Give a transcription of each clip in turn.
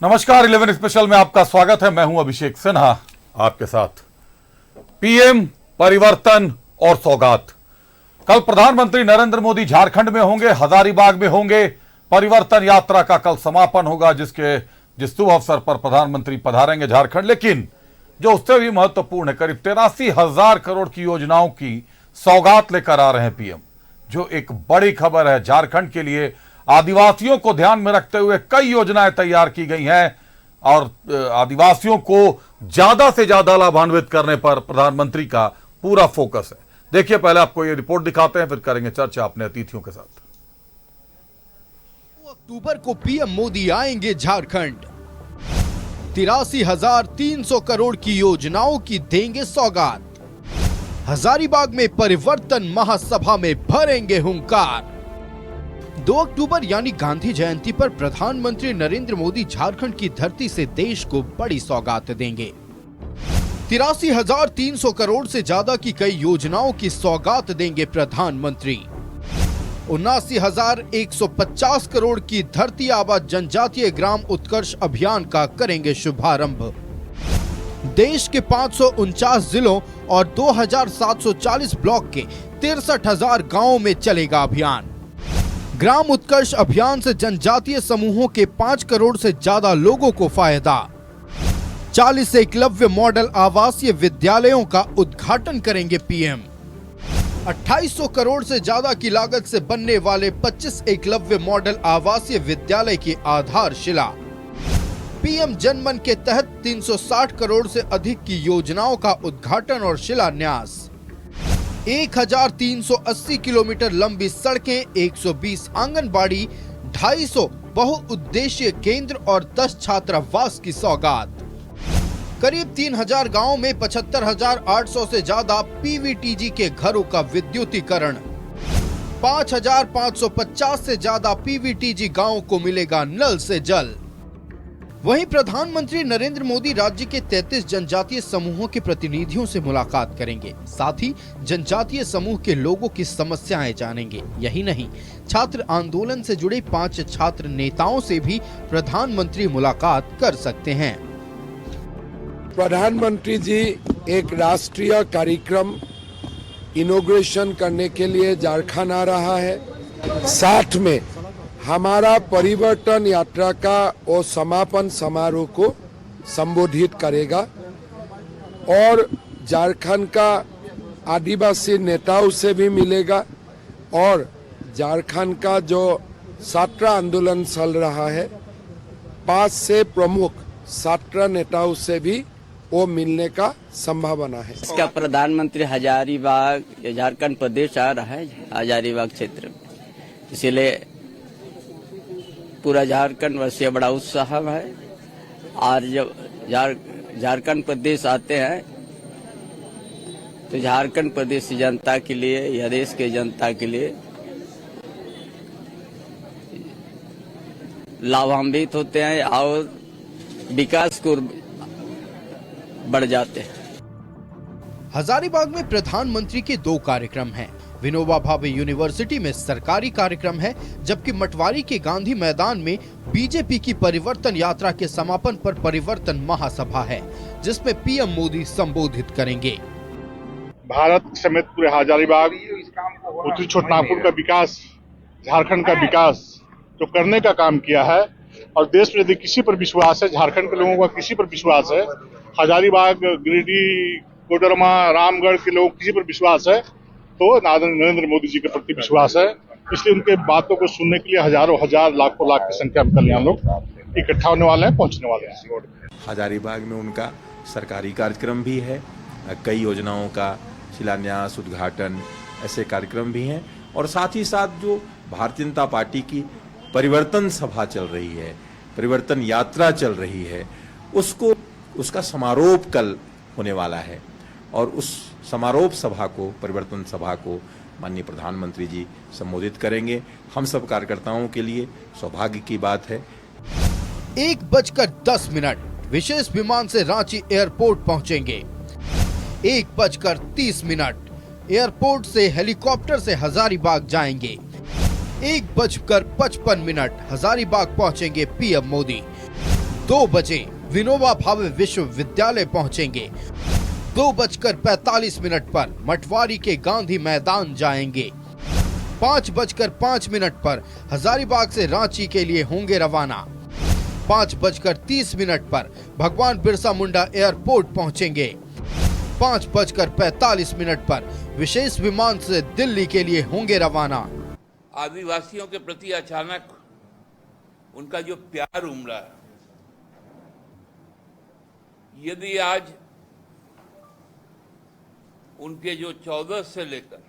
नमस्कार 11 स्पेशल में आपका स्वागत है। मैं हूं अभिषेक सिन्हा आपके साथ। पीएम परिवर्तन और सौगात। कल प्रधानमंत्री नरेंद्र मोदी झारखंड में होंगे, हजारीबाग में होंगे। परिवर्तन यात्रा का कल समापन होगा, जिस शुभ अवसर पर प्रधानमंत्री पधारेंगे झारखंड। लेकिन जो उससे भी महत्वपूर्ण है, करीब 83,000 करोड़ की योजनाओं की सौगात लेकर आ रहे हैं पीएम, जो एक बड़ी खबर है झारखंड के लिए। आदिवासियों को ध्यान में रखते हुए कई योजनाएं तैयार की गई हैं और आदिवासियों को ज्यादा से ज्यादा लाभान्वित करने पर प्रधानमंत्री का पूरा फोकस है। देखिए, पहले आपको ये रिपोर्ट दिखाते हैं, फिर करेंगे चर्चा अपने अतिथियों के साथ। 2 अक्टूबर को पीएम मोदी आएंगे झारखंड। 83,300 करोड़ की योजनाओं की देंगे सौगात। हजारीबाग में परिवर्तन महासभा में भरेंगे हुंकार। 2 अक्टूबर यानी गांधी जयंती पर प्रधानमंत्री नरेंद्र मोदी झारखंड की धरती से देश को बड़ी सौगात देंगे। 83,300 करोड़ से ज्यादा की कई योजनाओं की सौगात देंगे प्रधानमंत्री। 79,150 करोड़ की धरती आबा जनजातीय ग्राम उत्कर्ष अभियान का करेंगे शुभारंभ। देश के 549 जिलों और 2,740 ब्लॉक के 63,000 गांवों में चलेगा अभियान। ग्राम उत्कर्ष अभियान से जनजातीय समूहों के 5 करोड़ से ज्यादा लोगों को फायदा। 40 एकलव्य मॉडल आवासीय विद्यालयों का उद्घाटन करेंगे पीएम। 2800 करोड़ से ज्यादा की लागत से बनने वाले 25 एकलव्य मॉडल आवासीय विद्यालय की आधारशिला। पीएम जनमन के तहत 360 करोड़ से अधिक की योजनाओं का उद्घाटन और शिलान्यास। 1,380 किलोमीटर लंबी सड़कें, 120 आंगनबाड़ी, 250 बहुउद्देशीय केंद्र और 10 छात्रावास की सौगात। करीब 3,000 गांवों में 75,800 से ज्यादा पीवीटीजी के घरों का विद्युतीकरण। 5,550 से ज्यादा पीवीटीजी गांवों को मिलेगा नल से जल। वहीं प्रधानमंत्री नरेंद्र मोदी राज्य के 33 जनजातीय समूहों के प्रतिनिधियों से मुलाकात करेंगे। साथ ही जनजातीय समूह के लोगों की समस्याएं जानेंगे। यही नहीं, छात्र आंदोलन से जुड़े 5 छात्र नेताओं से भी प्रधानमंत्री मुलाकात कर सकते हैं। प्रधानमंत्री जी एक राष्ट्रीय कार्यक्रम इनॉग्रेशन करने के लिए झारखंड आ रहा है। साथ में हमारा परिवर्तन यात्रा का वो समापन समारोह को संबोधित करेगा और झारखंड का आदिवासी नेताओं से भी मिलेगा और झारखंड का जो छात्र आंदोलन चल रहा है 5 से प्रमुख छात्र नेताओं से भी वो मिलने का संभावना है। इसका प्रधानमंत्री हजारीबाग झारखंड प्रदेश आ रहा है, हजारीबाग क्षेत्र में, इसीलिए पूरा झारखंड वासी बड़ा उत्साह है। और जब झारखंड प्रदेश आते हैं तो झारखंड प्रदेश की जनता के लिए या देश के जनता के लिए लाभान्वित होते हैं और विकास को बढ़ जाते हैं। हजारीबाग में प्रधानमंत्री के 2 कार्यक्रम हैं। विनोबा भावे यूनिवर्सिटी में सरकारी कार्यक्रम है, जबकि मटवारी के गांधी मैदान में बीजेपी की परिवर्तन यात्रा के समापन पर परिवर्तन महासभा है, जिसमें पीएम मोदी संबोधित करेंगे। भारत समेत पूरे हजारीबाग, उत्तरी छोटानागपुर का विकास, झारखंड का विकास जो करने का काम किया है और देश में यदि किसी पर विश्वास है, झारखंड के लोगों का किसी पर विश्वास है, हजारीबाग, गिरिडीह, कोडरमा, रामगढ़ के लोगों किसी पर विश्वास है तो नरेंद्र मोदी जी के प्रति विश्वास है। इसलिए उनके बातों को सुनने के लिए हजारों हजार लाखों लाख की संख्या में कल हम लोग इकट्ठा होने वाले हैं, पहुंचने वाले हैं। हजारीबाग में उनका सरकारी कार्यक्रम भी है, कई योजनाओं का शिलान्यास, उद्घाटन, ऐसे कार्यक्रम भी हैं। और साथ ही साथ जो भारतीय जनता पार्टी की परिवर्तन सभा चल रही है, परिवर्तन यात्रा चल रही है, उसका समारोह कल होने वाला है और उस समारोह सभा को, परिवर्तन सभा को माननीय प्रधानमंत्री जी संबोधित करेंगे। हम सब कार्यकर्ताओं के लिए सौभाग्य की बात है। 1:10 विशेष विमान से रांची एयरपोर्ट पहुंचेंगे। 1:30 एयरपोर्ट से हेलीकॉप्टर से हजारीबाग जाएंगे। 1:55 हजारीबाग पहुंचेंगे पीएम मोदी। 2 बजे विनोबा भावे विश्वविद्यालय पहुंचेंगे। 2:45 पर मटवारी के गांधी मैदान जाएंगे। 5:05 पर हजारीबाग से रांची के लिए होंगे रवाना। 5:30 पर भगवान बिरसा मुंडा एयरपोर्ट पहुंचेंगे। 5:45 पर विशेष विमान से दिल्ली के लिए होंगे रवाना। आदिवासियों के प्रति अचानक उनका जो प्यार उमड़ा है, यदि आज उनके जो 14 से लेकर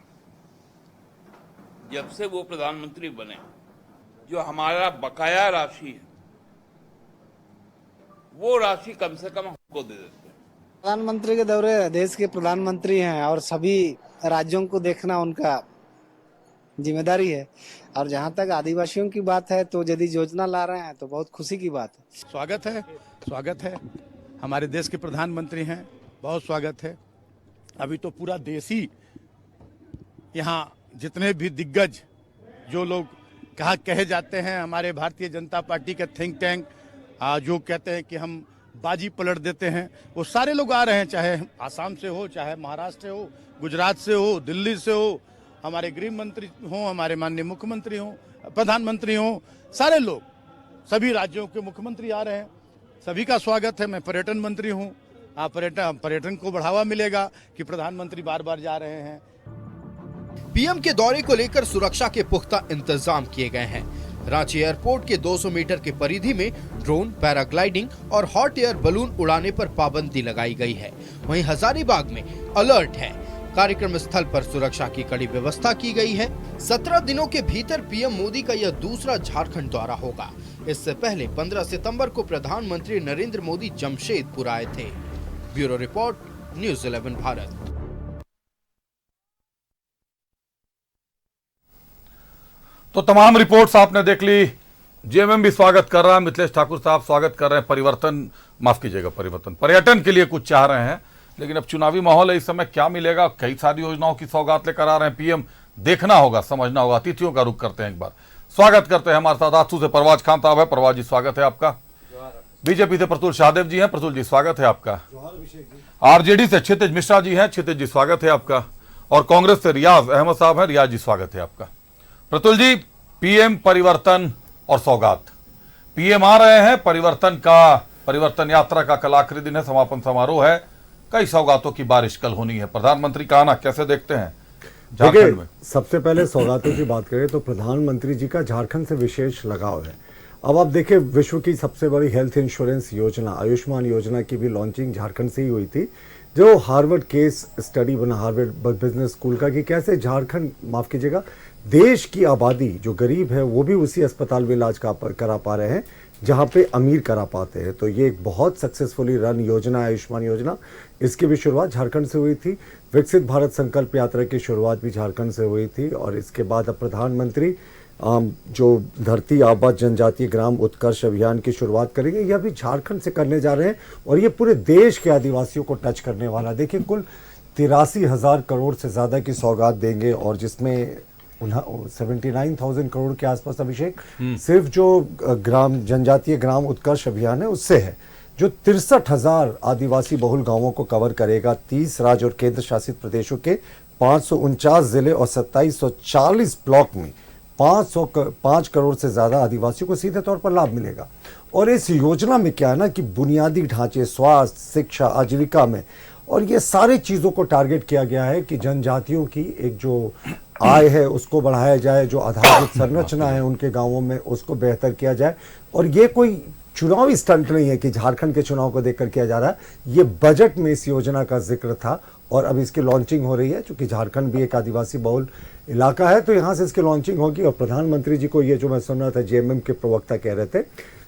जब से वो प्रधानमंत्री बने, जो हमारा बकाया राशि है, वो राशि कम से कम हमको दे देते हैं। प्रधानमंत्री के दौरे देश के प्रधानमंत्री हैं और सभी राज्यों को देखना उनका जिम्मेदारी है। और जहां तक आदिवासियों की बात है तो यदि योजना ला रहे हैं तो बहुत खुशी की बात है। स्वागत है। हमारे देश के प्रधानमंत्री हैं, बहुत स्वागत है। अभी तो पूरा देश ही, यहाँ जितने भी दिग्गज जो लोग कहे जाते हैं, हमारे भारतीय जनता पार्टी के थिंक टैंक जो कहते हैं कि हम बाजी पलट देते हैं, वो सारे लोग आ रहे हैं, चाहे आसाम से हो, चाहे महाराष्ट्र से हो, गुजरात से हो, दिल्ली से हो, हमारे गृह मंत्री हों, हमारे माननीय मुख्यमंत्री हों, प्रधानमंत्री हों, सारे लोग, सभी राज्यों के मुख्यमंत्री आ रहे हैं। सभी का स्वागत है। मैं पर्यटन मंत्री हूँ। पर्यटन को बढ़ावा मिलेगा कि प्रधानमंत्री बार बार जा रहे हैं। पीएम के दौरे को लेकर सुरक्षा के पुख्ता इंतजाम किए गए हैं। रांची एयरपोर्ट के 200 मीटर के परिधि में ड्रोन, पैराग्लाइडिंग और हॉट एयर बलून उड़ाने पर पाबंदी लगाई गई है। वहीं हजारीबाग में अलर्ट है। कार्यक्रम स्थल पर सुरक्षा की कड़ी व्यवस्था की गई है। 17 दिनों के भीतर पीएम मोदी का यह दूसरा झारखंड दौरा होगा। इससे पहले 15 सितंबर को प्रधानमंत्री नरेंद्र मोदी जमशेदपुर आए थे। Bureau report, news 11 Bharat. तो तमाम रिपोर्ट्स आपने देख ली। जेएमएम भी स्वागत कर रहा है, मिथिलेश ठाकुर साहब स्वागत कर रहे हैं। परिवर्तन पर्यटन के लिए कुछ चाह रहे हैं, लेकिन अब चुनावी माहौल है, इस समय क्या मिलेगा, कई सारी योजनाओं की सौगात लेकर आ रहे हैं पीएम। देखना होगा, समझना होगा। अतिथियों का रुख करते हैं, एक बार स्वागत करते हैं। हमारे साथ आसू से परवाज खान साहब है। परवाज जी स्वागत है आपका। बीजेपी से प्रतुल शाहदेव जी हैं। प्रतुल जी स्वागत है आपका। आरजेडी से क्षितिज मिश्रा जी हैं। क्षितिज जी स्वागत है आपका। और कांग्रेस से रियाज अहमद साहब हैं। रियाज जी स्वागत है आपका। प्रतुल जी, पीएम परिवर्तन और सौगात। पीएम आ रहे हैं, परिवर्तन यात्रा का कल आखिरी दिन है, समापन समारोह है। कई सौगातों की बारिश कल होनी है। प्रधानमंत्री का आना कैसे देखते हैं झारखंड में? सबसे पहले सौगातों की बात करें तो प्रधानमंत्री जी का झारखंड से विशेष लगाव है। अब आप देखें, विश्व की सबसे बड़ी हेल्थ इंश्योरेंस योजना आयुष्मान योजना की भी लॉन्चिंग झारखंड से ही हुई थी, जो हार्वर्ड केस स्टडी बना हार्वर्ड बिजनेस स्कूल का कि कैसे झारखंड, माफ कीजिएगा, देश की आबादी जो गरीब है वो भी उसी अस्पताल में इलाज करा पा रहे हैं जहां पे अमीर करा पाते हैं। तो ये एक बहुत सक्सेसफुली रन योजना है आयुष्मान योजना। इसकी भी शुरुआत झारखंड से हुई थी। विकसित भारत संकल्प यात्रा की शुरुआत भी झारखंड से हुई थी। और इसके बाद अब प्रधानमंत्री जो धरती आबा जनजातीय ग्राम उत्कर्ष अभियान की शुरुआत करेंगे, यह भी झारखंड से करने जा रहे हैं। और ये पूरे देश के आदिवासियों को टच करने वाला। देखिए, कुल 83,000 करोड़ से ज़्यादा की सौगात देंगे, और जिसमें 79,000 करोड़ के आसपास, अभिषेक, सिर्फ जो जनजातीय ग्राम उत्कर्ष अभियान है उससे है, जो 63,000 आदिवासी बहुल गांवों को कवर करेगा। 30 राज्य और केंद्र शासित प्रदेशों के 549 जिले और 2740 ब्लॉक में 505 करोड़ से ज्यादा आदिवासियों को सीधे तौर पर लाभ मिलेगा। और इस योजना में क्या है ना कि बुनियादी ढांचे, स्वास्थ्य, शिक्षा, आजीविका में, और ये सारी चीजों को टारगेट किया गया है कि जनजातियों की एक जो आय है उसको बढ़ाया जाए, जो आधारभूत संरचना है उनके गांवों में उसको बेहतर किया जाए। और ये कोई चुनावी स्टंट नहीं है कि झारखंड के चुनाव को देखकर किया जा रहा है। ये बजट में इस योजना का जिक्र था और अब इसकी लॉन्चिंग हो रही है। चूंकि झारखंड भी एक आदिवासी बहुल इलाका है तो यहाँ से इसकी लॉन्चिंग होगी। और प्रधानमंत्री जी को, ये जो मैं सुन रहा था जेएमएम के प्रवक्ता कह रहे थे,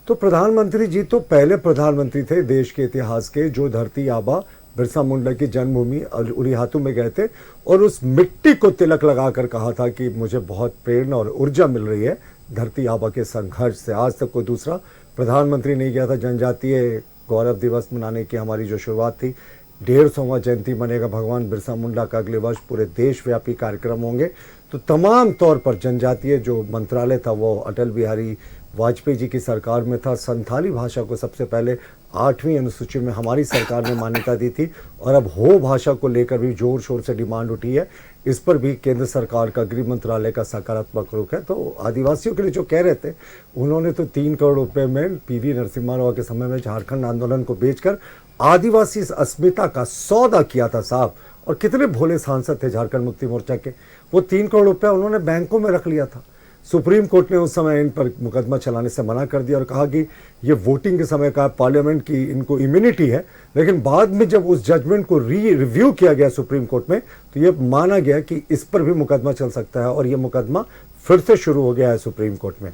तो प्रधानमंत्री जी तो पहले प्रधानमंत्री थे देश के इतिहास के जो धरती आबा बिरसा मुंडा की जन्मभूमि उड़ीहातू में गए थे और उस मिट्टी को तिलक लगाकर कहा था कि मुझे बहुत प्रेरणा और ऊर्जा मिल रही है धरती आबा के संघर्ष से। आज तक कोई दूसरा प्रधानमंत्री नहीं गया था। जनजातीय गौरव दिवस मनाने की हमारी जो शुरुआत थी, 150वां जयंती मनेगा भगवान बिरसा मुंडा का अगले वर्ष, पूरे देशव्यापी कार्यक्रम होंगे। तो तमाम तौर पर जनजातीय जो मंत्रालय था वो अटल बिहारी वाजपेयी जी की सरकार में था। संथाली भाषा को सबसे पहले 8वीं अनुसूची में हमारी सरकार ने मान्यता दी थी और अब हो भाषा को लेकर भी जोर शोर से डिमांड उठी है। इस पर भी केंद्र सरकार का गृह मंत्रालय का सकारात्मक रुख है। तो आदिवासियों के लिए जो कह रहे थे, उन्होंने तो 3 करोड़ रुपए में पीवी नरसिम्हा राव के समय में झारखंड आंदोलन को बेचकर आदिवासी अस्मिता का सौदा किया था साहब। और कितने भोले सांसद थे झारखंड मुक्ति मोर्चा के, वो 3 करोड़ रुपया उन्होंने बैंकों में रख लिया था। सुप्रीम कोर्ट ने उस समय इन पर मुकदमा चलाने से मना कर दिया और कहा कि ये वोटिंग के समय का पार्लियामेंट की इनको इम्यूनिटी है। लेकिन बाद में जब उस जजमेंट को रिव्यू किया गया सुप्रीम कोर्ट में, तो ये माना गया कि इस पर भी मुकदमा चल सकता है और ये मुकदमा फिर से शुरू हो गया है सुप्रीम कोर्ट में।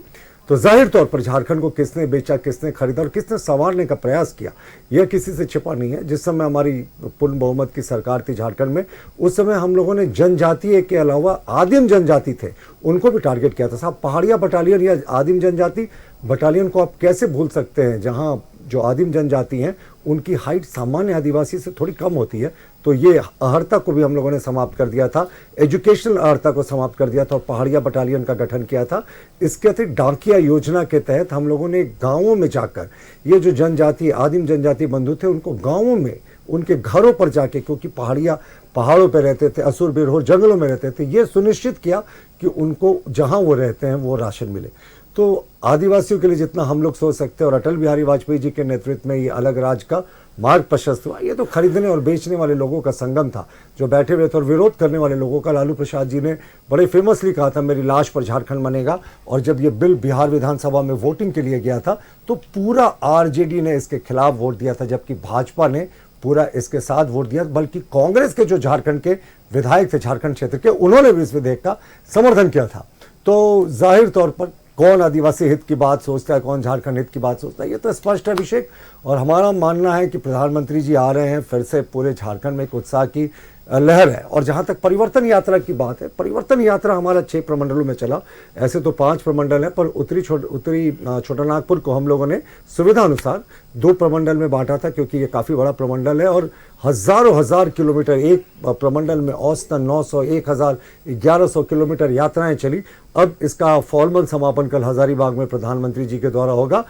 तो जाहिर तौर पर झारखंड को किसने बेचा, किसने खरीदा और किसने संवारने का प्रयास किया, यह किसी से छिपा नहीं है। जिस समय हमारी पूर्ण बहुमत की सरकार थी झारखंड में, उस समय हम लोगों ने जनजातीय के अलावा आदिम जनजाति थे उनको भी टारगेट किया था साहब। पहाड़िया बटालियन या आदिम जनजाति बटालियन को आप कैसे भूल सकते हैं, जहां जो आदिम जनजाति हैं उनकी हाइट सामान्य आदिवासी से थोड़ी कम होती है। तो ये अहर्ता को भी हम लोगों ने समाप्त कर दिया था, एजुकेशनल अहर्ता को समाप्त कर दिया था और पहाड़िया बटालियन का गठन किया था। इसके अतिरिक्त डाकिया योजना के तहत हम लोगों ने गांवों में जाकर ये जो जनजाति आदिम जनजाति बंधु थे उनको गांवों में उनके घरों पर जाके, क्योंकि पहाड़िया पहाड़ों पर रहते थे, असुर बिरहोर जंगलों में रहते थे, ये सुनिश्चित किया कि उनको जहां वो रहते हैं वो राशन मिले। तो आदिवासियों के लिए जितना हम लोग सोच सकते हैं, और अटल बिहारी वाजपेयी जी के नेतृत्व में ये अलग राज्य का मार्ग प्रशस्त हुआ। ये तो खरीदने और बेचने वाले लोगों का संगम था जो बैठे हुए थे, और विरोध करने वाले लोगों का। लालू प्रसाद जी ने बड़े फेमसली कहा था मेरी लाश पर झारखंड बनेगा, और जब ये बिल बिहार विधानसभा में वोटिंग के लिए गया था तो पूरा आरजेडी ने इसके खिलाफ वोट दिया था, जबकि भाजपा ने पूरा इसके साथ वोट दिया। बल्कि कांग्रेस के जो झारखंड के विधायक थे झारखंड क्षेत्र के, उन्होंने भी इस विधेयक का समर्थन किया था। तो जाहिर तौर पर कौन आदिवासी हित की बात सोचता है, कौन झारखंड हित की बात सोचता है, ये तो स्पष्ट है अभिषेक। और हमारा मानना है कि प्रधानमंत्री जी आ रहे हैं, फिर से पूरे झारखंड में एक उत्साह की लहर है। और जहां तक परिवर्तन यात्रा की बात है, परिवर्तन यात्रा हमारा 6 प्रमंडलों में चला। ऐसे तो 5 प्रमंडल है, पर उत्तरी छोटा नागपुर को हम लोगों ने सुविधा अनुसार 2 प्रमंडल में बांटा था, क्योंकि ये काफ़ी बड़ा प्रमंडल है और हजारों हजार किलोमीटर एक प्रमंडल में औसतन 900, 1000, 1100 किलोमीटर यात्राएं चली। अब इसका फॉर्मल समापन कल हजारीबाग में प्रधानमंत्री जी के द्वारा होगा।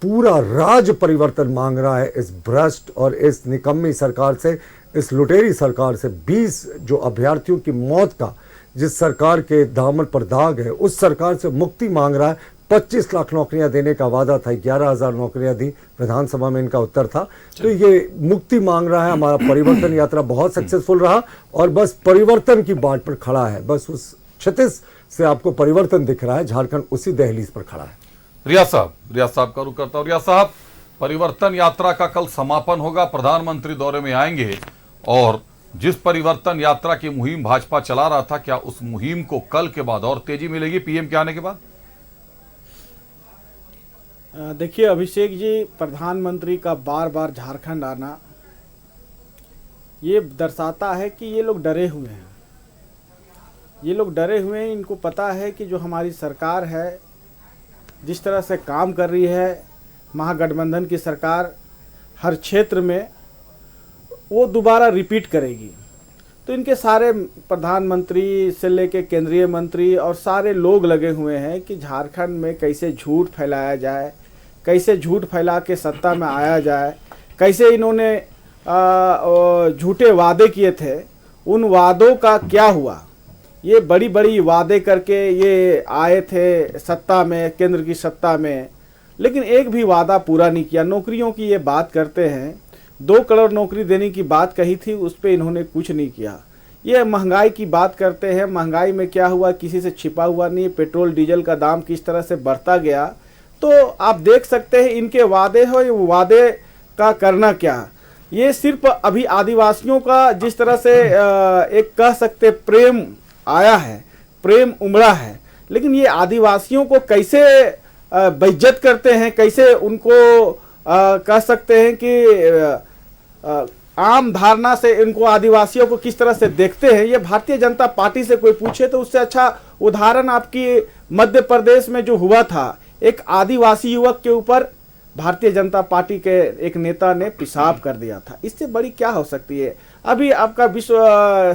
पूरा राज्य परिवर्तन मांग रहा है इस भ्रष्ट और इस निकम्मी सरकार से, इस लुटेरी सरकार से। 20 जो अभ्यर्थियों की मौत का जिस सरकार के दामन पर दाग है, उस सरकार से मुक्ति मांग रहा है। 25 लाख नौकरियां देने का वादा था, 11,000 नौकरियां दी, विधानसभा में इनका उत्तर था। तो ये मुक्ति मांग रहा है। हमारा परिवर्तन यात्रा बहुत सक्सेसफुल रहा और बस परिवर्तन की बाट पर खड़ा है। बस उस क्षतिश से आपको परिवर्तन दिख रहा है, झारखंड उसी दहलीज पर खड़ा है। रियाज साहब का रुख करता हूं। रियाज साहब, परिवर्तन यात्रा का कल समापन होगा, प्रधानमंत्री दौरे में आएंगे, और जिस परिवर्तन यात्रा की मुहिम भाजपा चला रहा था, क्या उस मुहिम को कल के बाद और तेजी मिलेगी पीएम के आने के बाद? देखिए अभिषेक जी, प्रधानमंत्री का बार बार झारखंड आना ये दर्शाता है कि ये लोग डरे हुए हैं। ये लोग डरे हुए हैं। इनको पता है कि जो हमारी सरकार है, जिस तरह से काम कर रही है, महागठबंधन की सरकार हर क्षेत्र में, वो दोबारा रिपीट करेगी। तो इनके सारे प्रधानमंत्री से लेके केंद्रीय मंत्री और सारे लोग लगे हुए हैं कि झारखंड में कैसे झूठ फैलाया जाए, कैसे झूठ फैला के सत्ता में आया जाए, कैसे इन्होंने झूठे वादे किए थे, उन वादों का क्या हुआ। ये बड़ी बड़ी वादे करके ये आए थे सत्ता में, केंद्र की सत्ता में, लेकिन एक भी वादा पूरा नहीं किया। नौकरियों की ये बात करते हैं, 2 करोड़ नौकरी देने की बात कही थी, उस पर इन्होंने कुछ नहीं किया। ये महंगाई की बात करते हैं, महंगाई में क्या हुआ किसी से छिपा हुआ नहीं। पेट्रोल डीजल का दाम किस तरह से बढ़ता गया, तो आप देख सकते हैं इनके वादे हो, ये वादे का करना क्या। ये सिर्फ अभी आदिवासियों का जिस तरह से एक कह सकते प्रेम आया है, प्रेम उमड़ा है, लेकिन ये आदिवासियों को कैसे बेइज्जत करते हैं, कैसे उनको कह सकते हैं कि आम धारणा से इनको आदिवासियों को किस तरह से देखते हैं। ये भारतीय जनता पार्टी से कोई पूछे तो उससे अच्छा उदाहरण आपकी मध्य प्रदेश में जो हुआ था, एक आदिवासी युवक के ऊपर भारतीय जनता पार्टी के एक नेता ने पेशाब कर दिया था। इससे बड़ी क्या हो सकती है। अभी आपका विश्व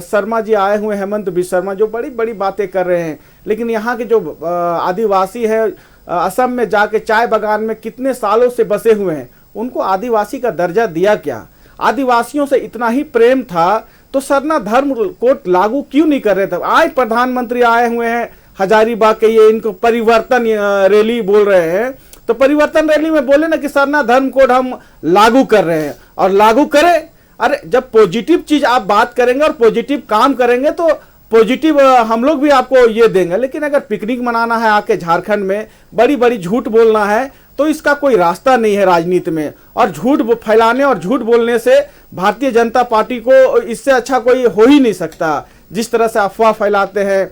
शर्मा जी आए हुए, हेमंत विश्व शर्मा, जो बड़ी बड़ी बातें कर रहे हैं, लेकिन यहाँ के जो आदिवासी है, असम में जाके चाय बागान में कितने सालों से बसे हुए हैं, उनको आदिवासी का दर्जा दिया क्या? आदिवासियों से इतना ही प्रेम था तो सरना धर्म कोड लागू क्यों नहीं कर रहे थे? आज प्रधानमंत्री आए हुए हैं हजारीबाग के, ये इनको परिवर्तन रैली बोल रहे हैं, तो परिवर्तन रैली में बोले ना कि सरना धर्म कोड हम लागू कर रहे हैं, और लागू करें। अरे जब पॉजिटिव चीज आप बात करेंगे और पॉजिटिव काम करेंगे तो पॉजिटिव हम लोग भी आपको ये देंगे। लेकिन अगर पिकनिक मनाना है आके झारखंड में, बड़ी बड़ी झूठ बोलना है, तो इसका कोई रास्ता नहीं है राजनीति में। और झूठ फैलाने और झूठ बोलने से भारतीय जनता पार्टी को इससे अच्छा कोई हो ही नहीं सकता। जिस तरह से अफवाह फैलाते हैं,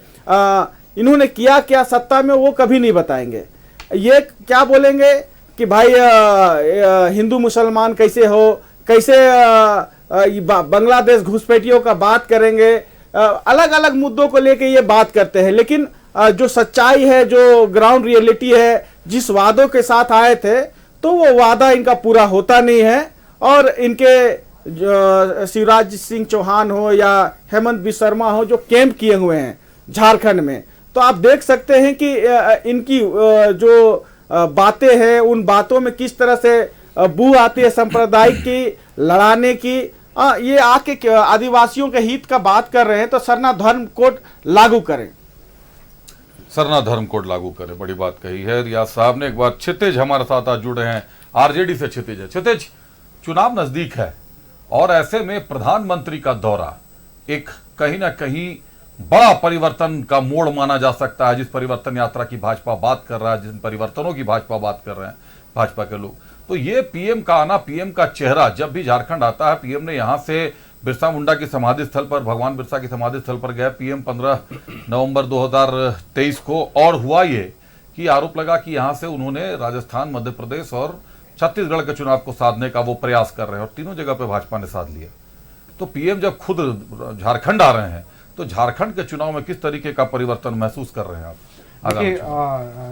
इन्होंने किया क्या सत्ता में वो कभी नहीं बताएंगे। ये क्या बोलेंगे कि भाई हिंदू मुसलमान कैसे हो, कैसे बांग्लादेश घुसपैठियों का बात करेंगे, अलग अलग मुद्दों को लेके ये बात करते हैं। लेकिन जो सच्चाई है, जो ग्राउंड रियलिटी है, जिस वादों के साथ आए थे तो वो वादा इनका पूरा होता नहीं है। और इनके शिवराज सिंह चौहान हो या हेमंत बिस्वा शर्मा हो, जो कैंप किए हुए हैं झारखंड में, तो आप देख सकते हैं कि इनकी जो बातें हैं, उन बातों में किस तरह से बू आती है सांप्रदायिक की, लड़ाने की। ये आके आदिवासियों के हित का बात कर रहे हैं, तो सरना धर्म कोड लागू करें। सरना धर्म कोड लागू करें, बड़ी बात कही है रियाज साहब ने। एक बार क्षितिज हमारे साथ आज जुड़े हैं, आरजेडी से क्षितिज है। क्षितिज, चुनाव नजदीक है और ऐसे में प्रधानमंत्री का दौरा एक कहीं ना कहीं बड़ा परिवर्तन का मोड़ माना जा सकता है। जिस परिवर्तन यात्रा की भाजपा बात कर रहा है, जिन परिवर्तनों की भाजपा बात कर रहे हैं भाजपा के लोग, तो ये पीएम का आना, पीएम का चेहरा जब भी झारखंड आता है, पीएम ने यहां से बिरसा मुंडा की समाधि स्थल पर, भगवान बिरसा की समाधि स्थल पर गए पीएम 15 नवंबर 2023 को। और हुआ ये कि आरोप लगा कि यहां से उन्होंने राजस्थान, मध्य प्रदेश और छत्तीसगढ़ के चुनाव को साधने का वो प्रयास कर रहे हैं, और तीनों जगह पे भाजपा ने साध लिया। तो पीएम जब खुद झारखंड आ रहे हैं, तो झारखंड के चुनाव में किस तरीके का परिवर्तन महसूस कर रहे हैं आप? देखिए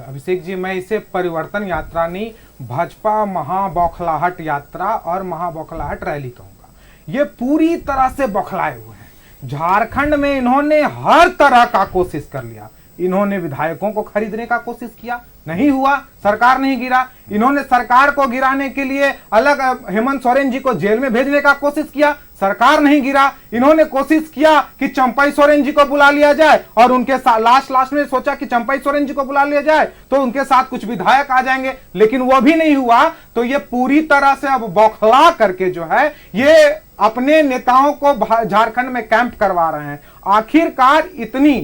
अभिषेक जी, मैं इसे परिवर्तन यात्रा नहीं, भाजपा महाबौखलाहट यात्रा और महाबौखलाहट रैली कहूंगा। ये पूरी तरह से बौखलाए हुए हैं। झारखंड में इन्होंने हर तरह का कोशिश कर लिया। इन्होंने विधायकों को खरीदने का कोशिश किया, नहीं हुआ, सरकार नहीं गिरा। इन्होंने सरकार को गिराने के लिए अलग हेमंत सोरेन जी को जेल में भेजने का कोशिश किया, सरकार नहीं गिरा। इन्होंने कोशिश किया कि चंपाई सोरेन जी को बुला लिया जाए, और उनके साथ लास्ट में सोचा कि चंपाई सोरेन जी को बुला लिया जाए तो उनके साथ कुछ विधायक आ जाएंगे, लेकिन वो भी नहीं हुआ। तो ये पूरी तरह से अब बौखला करके जो है ये अपने नेताओं को झारखंड में कैंप करवा रहे हैं। आखिरकार इतनी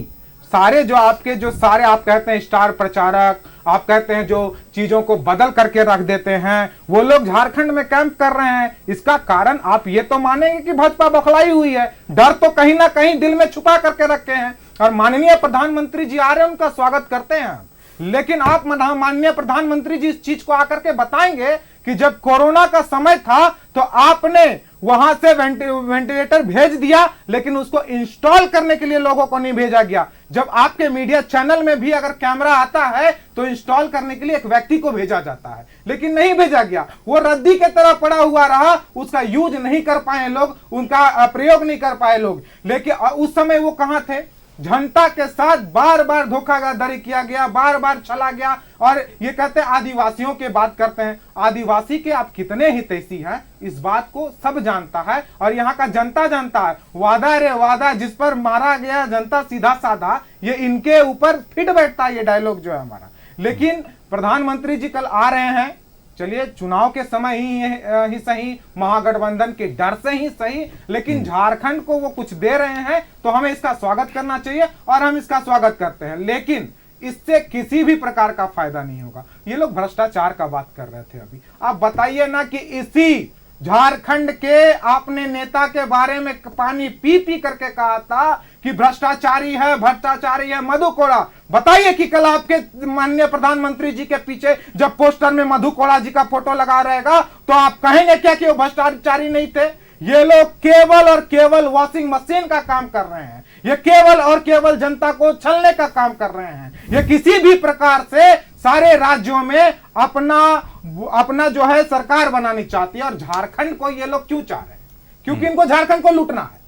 सारे जो आपके जो सारे आप कहते हैं स्टार प्रचारक, आप कहते हैं जो चीजों को बदल करके रख देते हैं, वो लोग झारखंड में कैंप कर रहे हैं। इसका कारण आप ये तो मानेंगे कि भाजपा बौखलाई हुई है, डर तो कहीं ना कहीं दिल में छुपा करके रखे हैं। और माननीय प्रधानमंत्री जी आ रहे हैं, उनका स्वागत करते हैं, लेकिन आप माननीय प्रधानमंत्री जी इस चीज को आकर के बताएंगे कि जब कोरोना का समय था तो आपने वहां से वेंटिलेटर भेज दिया, लेकिन उसको इंस्टॉल करने के लिए लोगों को नहीं भेजा गया। जब आपके मीडिया चैनल में भी अगर कैमरा आता है तो इंस्टॉल करने के लिए एक व्यक्ति को भेजा जाता है, लेकिन नहीं भेजा गया। वो रद्दी के तरह पड़ा हुआ रहा, उसका यूज नहीं कर पाए लोग, उनका प्रयोग नहीं कर पाए लोग। लेकिन उस समय वो कहां थे? जनता के साथ बार बार धोखाधड़ी किया गया, बार बार चला गया। और ये कहते हैं आदिवासियों की बात करते हैं, आदिवासी के आप कितने हितैषी हैं इस बात को सब जानता है, और यहाँ का जनता जानता है। वादा रे वादा, जिस पर मारा गया जनता सीधा साधा, ये इनके ऊपर फिट बैठता है ये डायलॉग जो है हमारा। लेकिन प्रधानमंत्री जी कल आ रहे हैं, चलिए चुनाव के समय ही सही, महागठबंधन के डर से ही सही, लेकिन झारखंड को वो कुछ दे रहे हैं तो हमें इसका स्वागत करना चाहिए, और हम इसका स्वागत करते हैं। लेकिन इससे किसी भी प्रकार का फायदा नहीं होगा। ये लोग भ्रष्टाचार का बात कर रहे थे अभी, आप बताइए ना कि इसी झारखंड के आपने नेता के बारे में पानी पी पी करके कहा था कि भ्रष्टाचारी है मधु कोड़ा। बताइए कि कल आपके माननीय प्रधानमंत्री जी के पीछे जब पोस्टर में मधु कोड़ा जी का फोटो लगा रहेगा तो आप कहेंगे क्या कि वो भ्रष्टाचारी नहीं थे? ये लोग केवल और केवल वॉशिंग मशीन का काम कर रहे हैं, ये केवल और केवल जनता को छलने का काम कर रहे हैं। ये किसी भी प्रकार से सारे राज्यों में अपना जो है सरकार बनानी चाहती है, और झारखंड को ये लोग क्यों चाह रहे हैं? क्योंकि इनको झारखंड को लूटना है।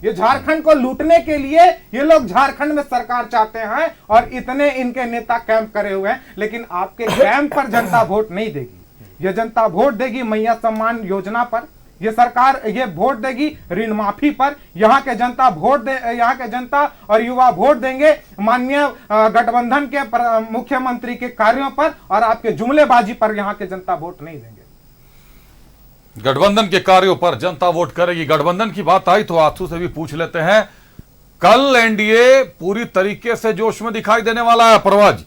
ये झारखंड को लूटने के लिए ये लोग झारखंड में सरकार चाहते हैं और इतने इनके नेता कैंप करे हुए हैं, लेकिन आपके कैंप पर जनता वोट नहीं देगी। ये जनता वोट देगी मैया सम्मान योजना पर, ये सरकार ये वोट देगी ऋण माफी पर, यहाँ के जनता और युवा वोट देंगे माननीय गठबंधन के मुख्यमंत्री के कार्यों पर, और आपके जुमलेबाजी पर यहाँ के जनता वोट नहीं देंगे। गठबंधन के कार्यों पर जनता वोट करेगी। गठबंधन की बात आई तो आंसू से भी पूछ लेते हैं, कल एनडीए पूरी तरीके से जोश में दिखाई देने वाला है। परवाज,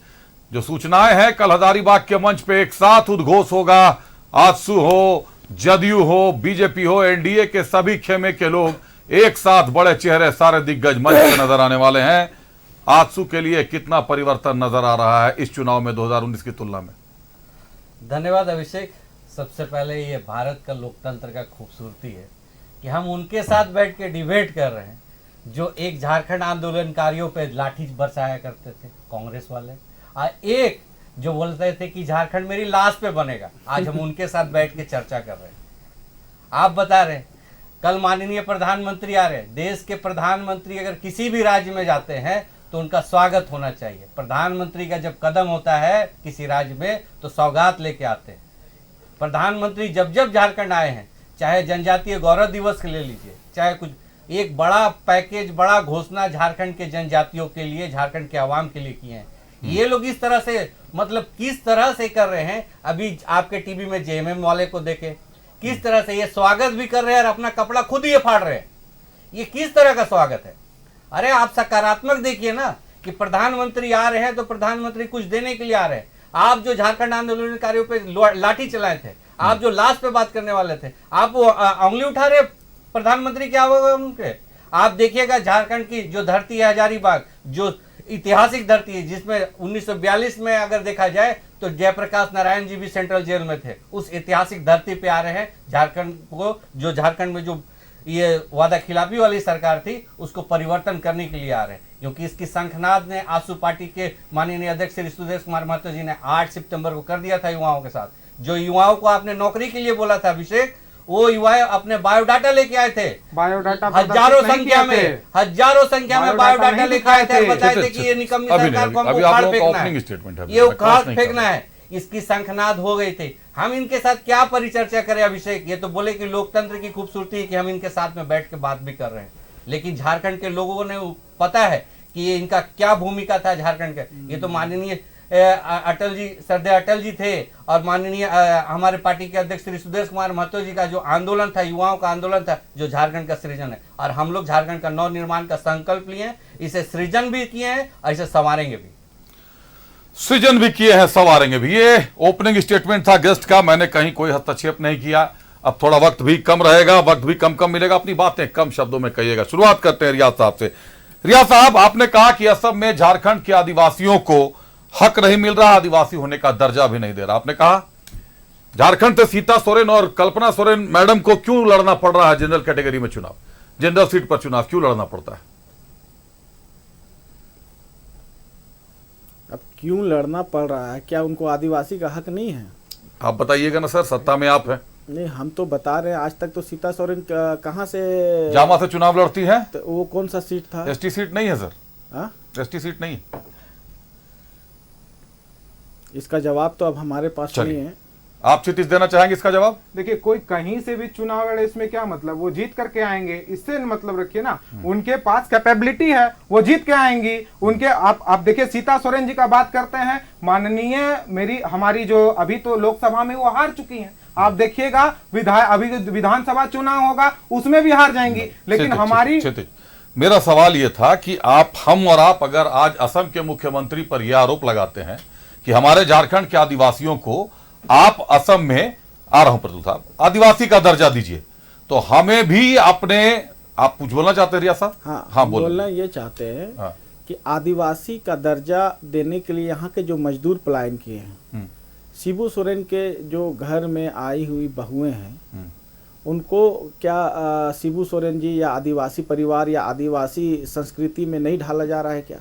जो सूचनाएं हैं, कल हजारीबाग के मंच पे एक साथ उद्घोष होगा। आजसू हो, जदयू हो, बीजेपी हो, एनडीए के सभी खेमे के लोग एक साथ, बड़े चेहरे, सारे दिग्गज मंच पे नजर आने वाले हैं। आजसू के लिए कितना परिवर्तन नजर आ रहा है इस चुनाव में 2019 की तुलना में? धन्यवाद अभिषेक। सबसे पहले ये भारत का लोकतंत्र का खूबसूरती है कि हम उनके साथ बैठ के डिबेट कर रहे हैं जो एक झारखंड आंदोलनकारियों पे लाठी बरसाया करते थे कांग्रेस वाले, और एक जो बोलते थे कि झारखंड मेरी लाश पे बनेगा। आज हम उनके साथ बैठ के चर्चा कर रहे हैं। आप बता रहे कल माननीय प्रधानमंत्री आ रहे। देश के प्रधानमंत्री अगर किसी भी राज्य में जाते हैं तो उनका स्वागत होना चाहिए। प्रधानमंत्री का जब कदम होता है किसी राज्य में तो सौगात लेके आते हैं। प्रधानमंत्री जब जब झारखंड आए हैं, चाहे जनजातीय गौरव दिवस के ले लीजिए, चाहे कुछ एक बड़ा पैकेज, बड़ा घोषणा झारखंड के जनजातियों के लिए, झारखंड के आवाम के लिए किए हैं। ये लोग इस तरह से, मतलब किस तरह से कर रहे हैं, अभी आपके टीवी में जेएमएम वाले को देखे किस तरह से ये स्वागत भी कर रहे हैं और अपना कपड़ा खुद ही फाड़ रहे हैं। ये किस तरह का स्वागत है? अरे आप सकारात्मक देखिए ना कि प्रधानमंत्री आ रहे हैं तो प्रधानमंत्री कुछ देने के लिए आ रहे हैं। आप जो झारखंड आंदोलनकारियों पे लाठी चलाए थे, आप जो लाश पे बात करने वाले थे, आप वो उंगली उठा रहे प्रधानमंत्री क्या होगा उनके? आप देखिएगा झारखंड की जो धरती है हजारीबाग, जो ऐतिहासिक धरती है, जिसमें 1942 में अगर देखा जाए तो जयप्रकाश नारायण जी भी सेंट्रल जेल में थे, उस ऐतिहासिक धरती पे आ रहे हैं झारखंड को, जो झारखंड में जो ये वादा खिलाफी वाली सरकार थी उसको परिवर्तन करने के लिए आ रहे हैं। क्योंकि इसकी शंखनाद ने आजसू पार्टी के माननीय अध्यक्ष श्री सुदेश कुमार महतो जी ने 8 सितंबर को कर दिया था युवाओं के साथ। जो युवाओं को आपने नौकरी के लिए बोला था अभिषेक, वो युवा अपने बायोडाटा लेके आए थे, बायोडाटा हजारों संख्या में बायोडाटा लेके आए थे, बताए थे कि ये निकम्मी सरकार को हमको उखाड़ फेंकना है, ये उखाड़ फेंकना है। इसकी शंखनाद हो गई थी। हम इनके साथ क्या परिचर्चा करें अभिषेक? ये तो बोले कि लोकतंत्र की खूबसूरती है कि हम इनके साथ में बैठ के बात भी कर रहे हैं, लेकिन झारखंड के लोगों ने पता है कि ये इनका क्या भूमिका था झारखंड के। ये तो माननीय अटल जी, श्रद्धेय अटल जी थे, और माननीय हमारे पार्टी के अध्यक्ष श्री सुदेश कुमार महतो जी का जो आंदोलन था, युवाओं का आंदोलन था, जो झारखंड का सृजन है। और हम लोग झारखंड का नव निर्माण का संकल्प लिए हैं, इसे सृजन भी किए हैं और इसे संवारेंगे भी। सृजन भी किए हैं, संवारेंगे भी। ये ओपनिंग स्टेटमेंट था गेस्ट का, मैंने कहीं कोई हस्तक्षेप नहीं किया। अब थोड़ा वक्त भी कम रहेगा, वक्त भी कम मिलेगा, अपनी बातें कम शब्दों में कहिएगा। शुरुआत करते हैं रियाज साहब से। रियाज साहब, आपने कहा कि असम में झारखंड के आदिवासियों को हक नहीं मिल रहा, आदिवासी होने का दर्जा भी नहीं दे रहा। आपने कहा झारखंड से सीता सोरेन और कल्पना सोरेन मैडम को क्यों लड़ना पड़ रहा है जनरल कैटेगरी में चुनाव, जनरल सीट पर चुनाव क्यों लड़ना पड़ता है? अब क्यों लड़ना पड़ रहा है? क्या उनको आदिवासी का हक नहीं है? आप बताइएगा ना सर, सत्ता में आप हैं। नहीं, हम तो बता रहे हैं, आज तक तो सीता सोरेन कहाँ से जामा से चुनाव लड़ती है? तो वो कौन सा सीट था? एसटी सीट नहीं है सर। हाँ, एसटी सीट नहीं। इसका जवाब तो अब हमारे पास नहीं है। आप क्षितिज देना चाहेंगे इसका जवाब? देखिए, कोई कहीं से भी चुनाव लड़े, इसमें क्या मतलब? वो जीत करके आएंगे, इससे मतलब रखिए ना। उनके पास कैपेबिलिटी है, वो जीत के आएंगी। उनके आप देखिए, सीता सोरेन जी का बात करते हैं, माननीय हमारी जो अभी तो लोकसभा में वो हार चुकी हैं। आप देखिएगा अभी विधानसभा चुनाव होगा उसमें भी हार जाएंगी। लेकिन हमारी मेरा सवाल ये था कि हम और आप अगर आज असम के मुख्यमंत्री पर यह आरोप लगाते हैं कि हमारे झारखंड के आदिवासियों को आप असम में, आ रहा हूं प्रतुल साहब, आदिवासी का दर्जा दीजिए, तो हमें भी अपने, आप कुछ बोलना चाहते हैं रिया साहब? हाँ, बोलना ये चाहते हैं कि आदिवासी का दर्जा देने के लिए यहाँ के जो मजदूर पलायन किए हैं, शिबू सोरेन के जो घर में आई हुई बहुएं हैं, उनको क्या शिबू सोरेन जी या आदिवासी परिवार या आदिवासी संस्कृति में नहीं ढाला जा रहा है क्या?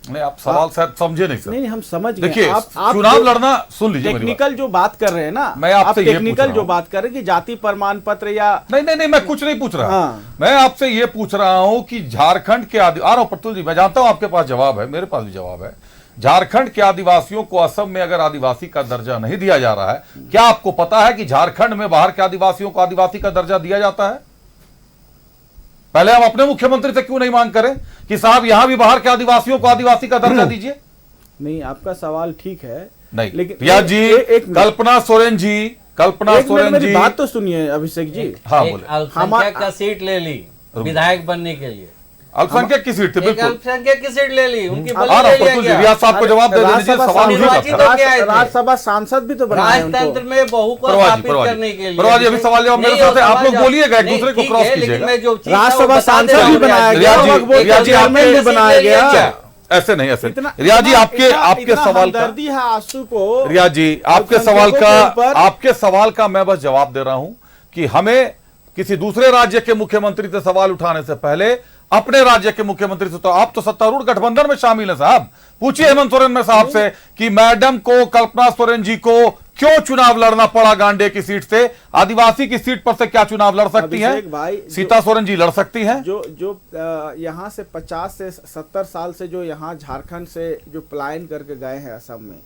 नहीं, आप सवाल शायद समझे नहीं सर। नहीं, हम समझ गए। देखिए, आप चुनाव लड़ना, सुन लीजिए मेरी टेक्निकल जो बात कर रहे हैं ना, मैं आपसे ये पूछ टेक्निकल रहा जो हूं। बात कर रहे हैं कि जाति प्रमाण पत्र या नहीं, मैं कुछ नहीं पूछ रहा। हाँ। मैं आपसे ये पूछ रहा हूं कि झारखंड के आ रहा हूं प्रतुल जी, मैं जानता हूं आपके पास जवाब है, मेरे पास भी जवाब है। झारखंड के आदिवासियों को असम में अगर आदिवासी का दर्जा नहीं दिया जा रहा है, क्या आपको पता है कि झारखंड में बाहर के आदिवासियों को आदिवासी का दर्जा दिया जाता है? पहले हम अपने मुख्यमंत्री से क्यों नहीं मांग करें कि साहब यहां भी बाहर के आदिवासियों को आदिवासी का दर्जा दीजिए? नहीं, आपका सवाल ठीक है, नहीं, लेकिन रियाज जी, कल्पना सोरेन जी, मेरी बात तो सुनिए अभिषेक जी। हाँ बोले। अल्पसंख्यक का सीट ले ली विधायक बनने के लिए, अल्पसंख्यक की सीट थी, बिल्कुल अल्पसंख्यक की सीट ले ली, उनकी रियाज साहब को जवाब दे दीजिए, सवाल राज्यसभा सांसद भी तो बनाए हैं राजतंत्र में बहू को स्थापित करने के लिए। अभी सवाल जवाब मेरे साथ है, आप लोग बोलिएगा, एक दूसरे को क्रॉस कीजिएगा। राज्यसभा सांसद भी बनाया गया, बनाया गया। ऐसे नहीं, ऐसे रियाज जी, आपके सवाल का दर्दी है आंसू को। रियाज जी, आपके सवाल का मैं बस जवाब दे रहा हूं कि हमें किसी दूसरे राज्य के मुख्यमंत्री से सवाल उठाने से पहले अपने राज्य के मुख्यमंत्री से, तो आप तो सत्तारूढ़ गठबंधन में शामिल है साहब, पूछिए हेमंत सोरेन में साहब से कि मैडम को, कल्पना सोरेन जी को क्यों चुनाव लड़ना पड़ा गांडे की सीट से? आदिवासी की सीट पर से क्या चुनाव लड़ सकती हैं? सीता सोरेन जी लड़ सकती हैं? जो यहाँ से 50 से 70 साल से जो यहाँ झारखंड से जो पलायन करके गए हैं असम में,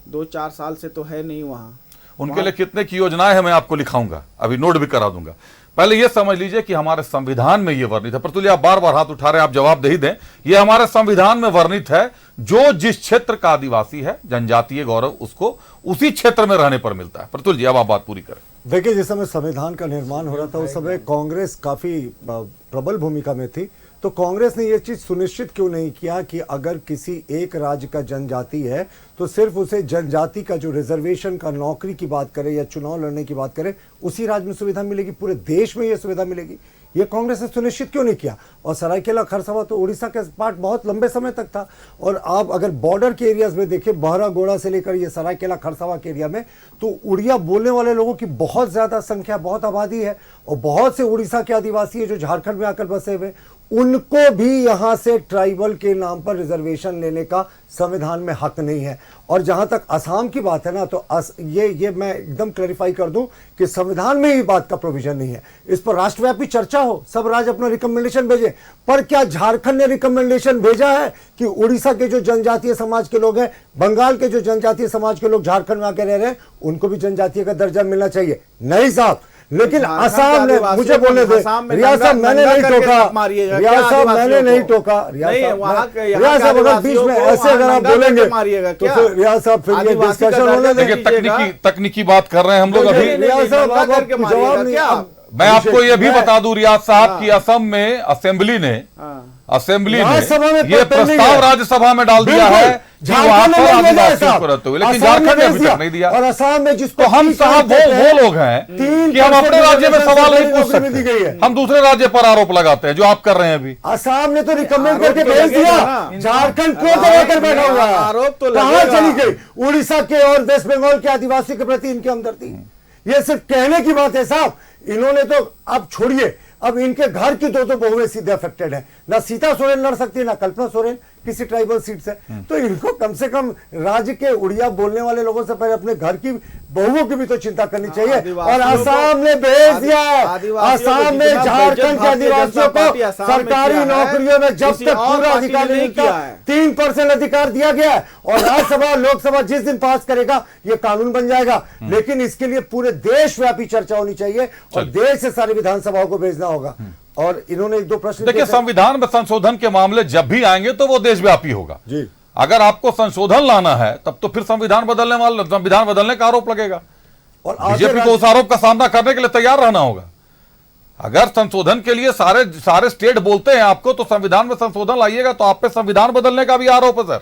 2-4 साल से तो है नहीं वहाँ। उनके लिए कितने की योजनाएं है मैं आपको लिखाऊंगा, अभी नोट भी करा दूंगा। पहले यह समझ लीजिए कि हमारे संविधान में यह वर्णित है। प्रतुल, आप बार बार हाथ उठा रहे हैं, आप जवाब दे ही दें। यह हमारे संविधान में वर्णित है, जो जिस क्षेत्र का आदिवासी है, जनजातीय गौरव उसको उसी क्षेत्र में रहने पर मिलता है। प्रतुल जी, अब आप बात पूरी करें। देखिए, जिस समय संविधान का निर्माण हो रहा था उस समय कांग्रेस काफी प्रबल भूमिका में थी, तो कांग्रेस ने यह चीज सुनिश्चित क्यों नहीं किया कि अगर किसी एक राज्य का जनजाति है तो सिर्फ उसे जनजाति का जो रिजर्वेशन का नौकरी की बात करें या चुनाव लड़ने की बात करें, उसी राज्य में सुविधा मिलेगी, पूरे देश में यह सुविधा मिलेगी? ये कांग्रेस ने सुनिश्चित क्यों नहीं किया? और सरायकेला खरसावां तो उड़ीसा के पार्ट बहुत लंबे समय तक था, और आप अगर बॉर्डर के एरियाज में देखिए, बहरागोड़ा से लेकर ये सरायकेला खरसावां के एरिया में तो उड़िया बोलने वाले लोगों की बहुत ज्यादा संख्या, बहुत आबादी है, और बहुत से उड़ीसा के आदिवासी है जो झारखंड में आकर बसे हुए, उनको भी यहां से ट्राइबल के नाम पर रिजर्वेशन लेने का संविधान में हक नहीं है। और जहां तक असम की बात है ना, तो ये मैं एकदम क्लैरिफाई कर दूं कि संविधान में ही बात का प्रोविजन नहीं है। इस पर राष्ट्रव्यापी चर्चा हो, सब राज्य अपना रिकमेंडेशन भेजे, पर क्या झारखंड ने रिकमेंडेशन भेजा है कि उड़ीसा के जो जनजातीय समाज के लोग हैं, बंगाल के जो जनजातीय समाज के लोग झारखंड में आकर रह रहे हैं, उनको भी जनजातीय का दर्जा मिलना चाहिए? नहीं साहब। लेकिन असम ने, मुझे बोलने दे, रियाज साहब मैंने नहीं टोका, रियाज साहब मैंने नहीं टोका, रियाज साहब अगर बीच में ऐसे अगर आप बोलेंगे तो फिर रियाज साहब फिर ये डिस्कशन होने देंगे। तकनीकी बात कर रहे हैं हम लोग अभी। रियाज साहब आप जवाब नहीं, मैं आपको ये भी बता दूं रियाज साहब की असम में असेंबली ने ये प्रस्ताव राज्यसभा में डाल दिया है कि वहां पर आदिवासियों को रहते हुए, लेकिन झारखंड ने अभी तक नहीं दिया। और असम में जिसको तो हम साहब वो लोग हैं कि हम अपने राज्य में सवाल नहीं पूछ सकते, हम दूसरे राज्य पर आरोप लगाते हैं, जो आप कर रहे हैं अभी। असम ने तो रिकमेंड करके भेज दिया, झारखंड क्यों दबा कर बैठा हुआ है? आरोप तो कहां चली गई उड़ीसा के और वेस्ट बंगाल के आदिवासी के प्रति इनकी हमदर्दी? ये सिर्फ कहने की बात है साहब। इन्होंने तो, अब छोड़िए, अब इनके घर की दो बहुएं सीधे अफेक्टेड है, ना सीता सोरेन लड़ सकती है ना कल्पना सोरेन किसी ट्राइबल सीट से। तो इनको कम से कम राज्य के उड़िया बोलने वाले लोगों से पहले अपने घर की बहुओं की भी तो चिंता करनी चाहिए। और असम ने भेज दिया है, असम में झारखंड के आदिवासियों को सरकारी नौकरियों में जब तक पूरा अधिकार नहीं मिलता 3% अधिकार दिया गया है, और राज्यसभा लोकसभा जिस दिन पास करेगा ये कानून बन जाएगा। लेकिन इसके लिए पूरे देशव्यापी चर्चा होनी चाहिए और देश से सारी विधानसभाओं को भेजना होगा। और इन्होंने 1-2 प्रश्न, देखिए, संविधान में संशोधन के मामले जब भी आएंगे तो वो देशव्यापी होगा जी। अगर आपको संशोधन लाना है तब तो फिर संविधान बदलने का आरोप लगेगा, और बीजेपी को उस आरोप का सामना करने के लिए तैयार रहना होगा। अगर संशोधन के लिए सारे स्टेट बोलते हैं आपको, तो संविधान में संशोधन लाइएगा तो आप पे संविधान बदलने का भी आरोप है सर।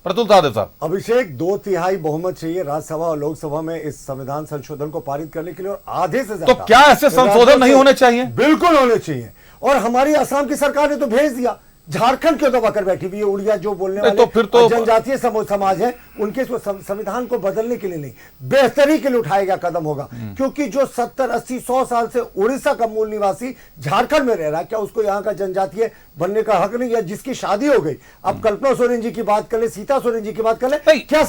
प्रतुल साहब, अभिषेक 2/3 बहुमत चाहिए राज्यसभा और लोकसभा में इस संविधान संशोधन को पारित करने के लिए, और आधे से ज्यादा। तो क्या ऐसे संशोधन नहीं होने चाहिए? बिल्कुल होने चाहिए। और हमारी असम की सरकार ने तो भेज दिया, झारखंड क्यों दबा कर बैठी हुई है? उड़िया जो बोलने वाले तो फिर तो जनजातीय समाज है उनके संविधान को बदलने के लिए नहीं, बेहतरी के लिए उठाया गया कदम होगा। क्योंकि जो 70, 80, 100 साल से उड़ीसा का मूल निवासी झारखंड में रह रहा है, क्या उसको यहाँ का जनजातीय बनने का हक नहीं? या जिसकी शादी हो गई, अब कल्पना सोरेन जी की बात कर ले, सीता सोरेन जी की बात कर ले, क्या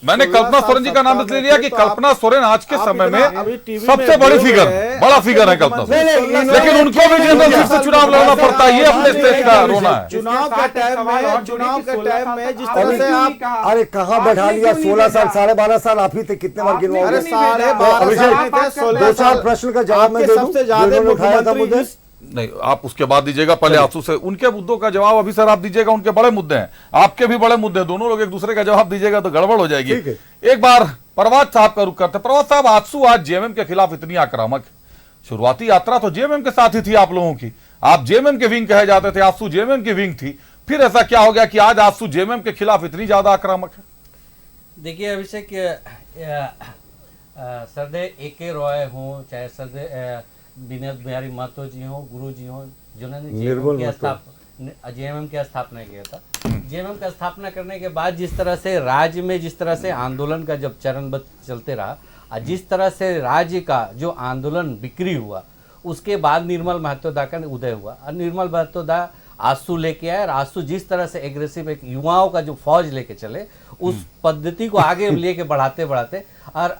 मैंने कल्पना सोरेन जी का नाम इसलिए लिया कि कल्पना सोरेन आज के समय में सबसे बड़ी फिगर, बड़ा फिगर है कल्पना सोरेन, लेकिन उनको भी जनरल सीट से चुनाव लड़ना पड़ता है। ये अपने स्टेट का रोना है। चुनाव के टाइम में जिस तरह से आप, अरे कहाँ बैठा लिया, 16 साल, 12.5 साल आप ही थे, कितने बार गिनवाओगे? 2-4 प्रश्न का जवाब मैं दे दूं, सबसे ज्यादा उठाया था मुझे। नहीं, आप उसके बाद दीजिएगा, पहले आंसू से उनके मुद्दों का जवाब अभी सर आप दीजिएगा। उनके बड़े मुद्दे हैं, आपके भी बड़े मुद्दे हैं, दोनों लोग एक दूसरे का जवाब दीजिएगा तो गड़बड़ हो जाएगी। एक बार प्रभात साहब का रुख करते। प्रभात साहब, आंसू आज जेएमएम के खिलाफ इतनी आक्रामक, शुरुआती यात्रा तो जेएमएम के साथ ही थी आप लोगों की, आप जेएमएम के विंग कहे जाते थे, आंसू जेएमएम की विंग थी, फिर ऐसा क्या हो गया कि आज आंसू जेएमएम के खिलाफ इतनी ज्यादा आक्रामक है? देखिए अभिषेक, सरदेव ए.के. रॉय हो, चाहे सरदेव विनोद बिहारी महतो जी हो, गुरु जी हो, जिन्होंने जेएमएम की स्थापना किया था। जेएमएम का स्थापना करने के बाद जिस तरह से राज्य में, जिस तरह से आंदोलन का जब चरणबद्ध चलते रहा, जिस तरह से राज्य का जो आंदोलन बिक्री हुआ, उसके बाद निर्मल महतो दा का उदय हुआ। और निर्मल महतो दा आंसू लेके आए, और आंसू जिस तरह से एग्रेसिव एक युवाओं का जो फौज लेके चले, उस पद्धति को आगे लेके बढ़ाते बढ़ाते और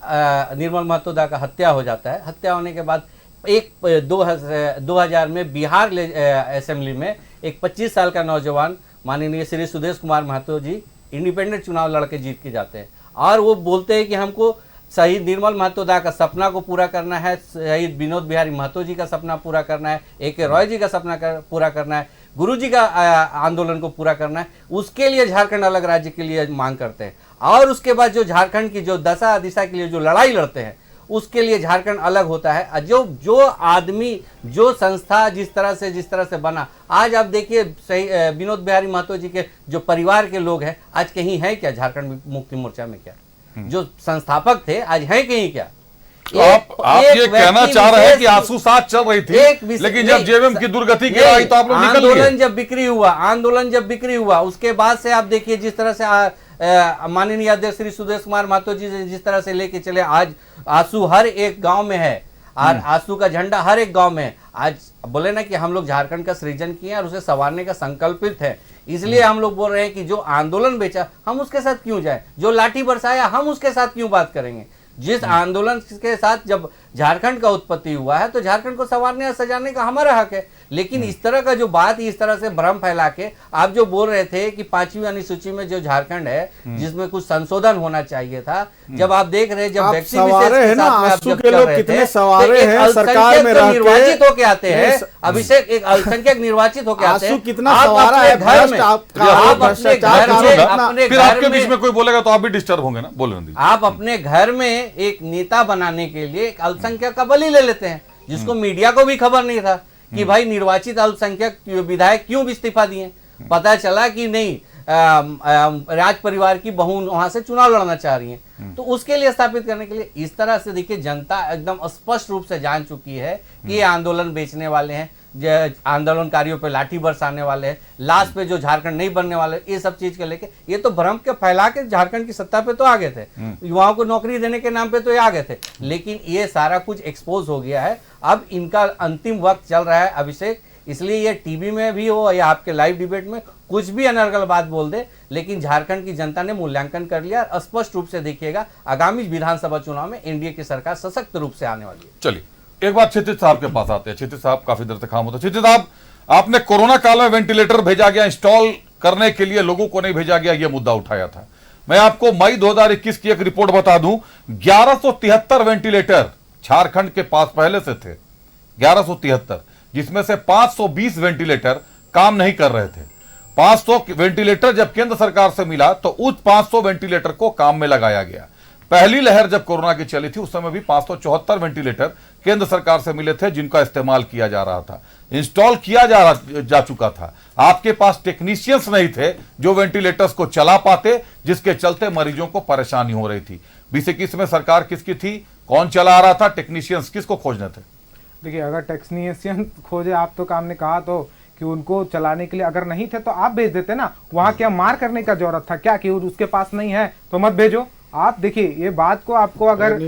निर्मल महतो दा का हत्या हो जाता है। हत्या होने के बाद 2000 में बिहार असेंबली में एक 25 साल का नौजवान माननीय श्री सुदेश कुमार महतो जी इंडिपेंडेंट चुनाव लड़के जीत के जाते हैं, और वो बोलते हैं कि हमको शहीद निर्मल महतो दा का सपना को पूरा करना है, शहीद विनोद बिहारी महतो जी का सपना पूरा करना है, ए.के. रॉय जी का सपना पूरा करना है, गुरु जी का आंदोलन को पूरा करना है। उसके लिए झारखंड अलग राज्य के लिए मांग करते हैं, और उसके बाद जो झारखंड की जो दशा दिशा के लिए जो लड़ाई लड़ते हैं, उसके लिए झारखंड अलग होता है। जो आदमी, जो संस्था जिस तरह से बना, आज आप देखिए विनोद बिहारी महतो जी के जो परिवार के लोग हैं, आज कहीं है क्या झारखंड मुक्ति मोर्चा में? क्या जो संस्थापक थे आज है कहीं क्या? तो आप ये कहना चाह रहे हैं कि आंसू साथ चल रही थी, लेकिन जब जेएमएम की दुर्गति की आई तो आप लोग निकल गए। आंदोलन जब बिक्री हुआ, उसके बाद से आप देखिए जिस तरह से माननीय अध्यक्ष श्री सुदेश कुमार महतो जी जिस तरह से लेके चले, आज आंसू हर एक गांव में है, और आंसू का झंडा हर एक गांव में है। आज बोले ना कि हम लोग झारखंड का सृजन किए और उसे संवारने का संकल्पित है, इसलिए हम लोग बोल रहे हैं कि जो आंदोलन बेचा हम उसके साथ क्यों जाए, जो लाठी बरसाया हम उसके साथ क्यों बात करेंगे। जिस आंदोलन के साथ जब झारखंड का उत्पत्ति हुआ है, तो झारखंड को संवारने और सजाने का हमारा हक है। लेकिन इस तरह का जो बात, इस तरह से भ्रम फैला के आप जो बोल रहे थे कि 5वीं अनुसूची में जो झारखंड है, जिसमें कुछ संशोधन होना चाहिए था, जब आप देख रहे, जब व्यक्ति सवारे हैं ना, आंसू के लोग कितने सवारे हैं सरकार में रह के, निर्वाचित होके आते हैं। अभिषेक, एक अल्पसंख्यक निर्वाचित होके आते हैं, आंसू कितना सवारा है घर में, फिर आपके बीच में कोई बोलेगा तो आप भी डिस्टर्ब होंगे ना, बोलने दीजिए। आप अपने घर में एक नेता बनाने के लिए एक अल्पसंख्यक का बलि ले लेते हैं, जिसको मीडिया को भी खबर नहीं था कि भाई निर्वाचित अल्पसंख्यक विधायक क्यों इस्तीफा दिए। पता चला कि नहीं, राज परिवार की बहू वहां से चुनाव लड़ना चाह रही हैं, तो उसके लिए स्थापित करने के लिए इस तरह से देखिए, जनता एकदम स्पष्ट रूप से जान चुकी है कि ये आंदोलन बेचने वाले हैं, आंदोलनकारियों पे लाठी बरसाने वाले हैं, लास्ट पे जो झारखंड नहीं बनने वाले, ये सब चीज के लेके ये तो भ्रम के फैला के झारखंड की सत्ता पे तो आ गए थे, युवाओं को नौकरी देने के नाम पे तो ये आ गए थे, लेकिन ये सारा कुछ एक्सपोज हो गया है। अब इनका अंतिम वक्त चल रहा है अभिषेक, इसलिए ये टीवी में भी हो या आपके लाइव डिबेट में कुछ भी अनर्गल बात बोल दे, लेकिन झारखंड की जनता ने मूल्यांकन कर लिया। स्पष्ट रूप से देखिएगा, आगामी विधानसभा चुनाव में एनडीए की सरकार सशक्त रूप से आने वाली है। चलिए एक बार क्षितिज साहब के पास आते हैं। क्षितिज साहब काफी देर तक खामोश थे। क्षितिज साहब, आपने कोरोना काल में वेंटिलेटर भेजा गया, इंस्टॉल करने के लिए लोगों को नहीं भेजा गया, यह मुद्दा उठाया था। मैं आपको मई 2021 की एक रिपोर्ट बता दूं, 1173 वेंटिलेटर झारखंड के पास पहले से थे, 1173, जिसमें से 520 वेंटिलेटर काम नहीं कर रहे थे। 500 वेंटिलेटर जब केंद्र सरकार से मिला तो उस 500 वेंटिलेटर को काम में लगाया गया। पहली लहर जब कोरोना की चली थी उस समय भी 574 वेंटिलेटर केंद्र सरकार से मिले थे, जिनका इस्तेमाल किया जा रहा था, इंस्टॉल किया जा चुका था। आपके पास टेक्नीशियंस नहीं थे जो वेंटिलेटर्स को चला पाते, जिसके चलते मरीजों को परेशानी हो रही थी। 2021 में सरकार किसकी थी, कौन चला रहा था, टेक्नीशियंस किसको खोजने थे? देखिए, अगर टेक्नीशियन खोजे आप, तो काम ने कहा तो कि उनको चलाने के लिए अगर नहीं थे तो आप भेज देते ना, वहां क्या मार करने का जरूरत था क्या कि उसके पास नहीं है तो मत भेजो। आप देखिए ये बात को आपको अगर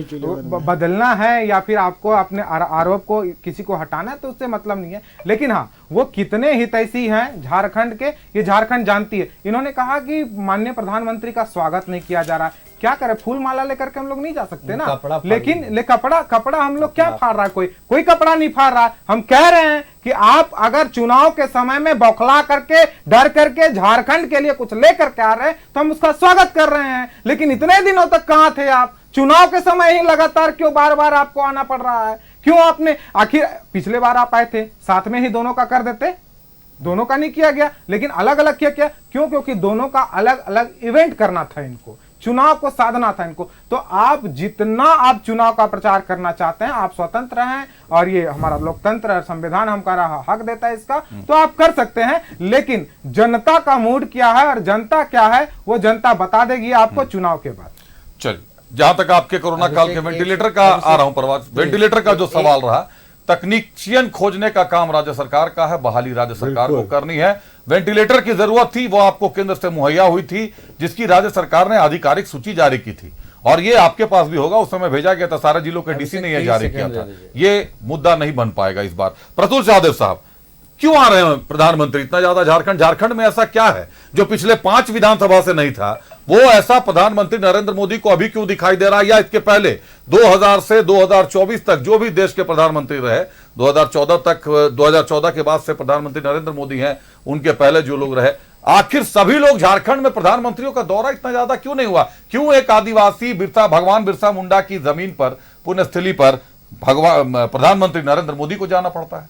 बदलना है या फिर आपको अपने आरोप को किसी को हटाना है तो उससे मतलब नहीं है, लेकिन हाँ वो कितने हितैषी हैं झारखंड के ये झारखंड जानती है। इन्होंने कहा कि माननीय प्रधानमंत्री का स्वागत नहीं किया जा रहा, क्या करें, फूल माला लेकर के हम लोग नहीं जा सकते ना, लेकिन कपड़ा हम लोग क्या फाड़ रहा है, कोई कपड़ा नहीं फाड़ रहा। हम कह रहे हैं कि आप अगर चुनाव के समय में बौखला करके डर करके झारखंड के लिए कुछ लेकर के आ रहे हैं तो हम उसका स्वागत कर रहे हैं, लेकिन इतने दिनों तक कहां थे आप? चुनाव के समय ही लगातार क्यों बार बार आपको आना पड़ रहा है? क्यों आपने आखिर पिछले बार आप आए थे साथ में ही दोनों का कर देते, दोनों का नहीं किया गया, लेकिन अलग अलग किया क्या? क्यों? क्योंकि दोनों का अलग अलग इवेंट करना था इनको, चुनाव को साधना था इनको। तो आप जितना आप चुनाव का प्रचार करना चाहते हैं आप स्वतंत्र हैं और ये हमारा लोकतंत्र और संविधान हमको हक देता है इसका, तो आप कर सकते हैं, लेकिन जनता का मूड क्या है और जनता क्या है वो जनता बता देगी आपको चुनाव के बाद। चलिए, जहां तक आपके कोरोना काल के वेंटिलेटर का आ रहा हूं प्रवास, वेंटिलेटर का जो सवाल रहा, तकनीशियन खोजने का काम राज्य सरकार का है, बहाली राज्य सरकार को करनी है। वेंटिलेटर की जरूरत थी वो आपको केंद्र से मुहैया हुई थी, जिसकी राज्य सरकार ने आधिकारिक सूची जारी की थी और ये आपके पास भी होगा, उस समय भेजा गया था, सारे जिलों के डीसी ने यह जारी किया था। ये मुद्दा नहीं बन पाएगा इस बार। प्रतुल सहदेव साहब, क्यों आ रहे हैं प्रधानमंत्री इतना ज्यादा झारखंड में ऐसा क्या है जो पिछले 5 विधानसभा से नहीं था, वो ऐसा प्रधानमंत्री नरेंद्र मोदी को अभी क्यों दिखाई दे रहा है? या इसके पहले 2000 से 2024 तक जो भी देश के प्रधानमंत्री रहे, 2014 के बाद से प्रधानमंत्री नरेंद्र मोदी हैं, उनके पहले जो लोग रहे, आखिर सभी लोग झारखंड में प्रधानमंत्रियों का दौरा इतना ज्यादा क्यों नहीं हुआ? क्यों एक आदिवासी भगवान बिरसा मुंडा की जमीन पर, पुण्यस्थली पर प्रधानमंत्री नरेंद्र मोदी को जाना पड़ता है?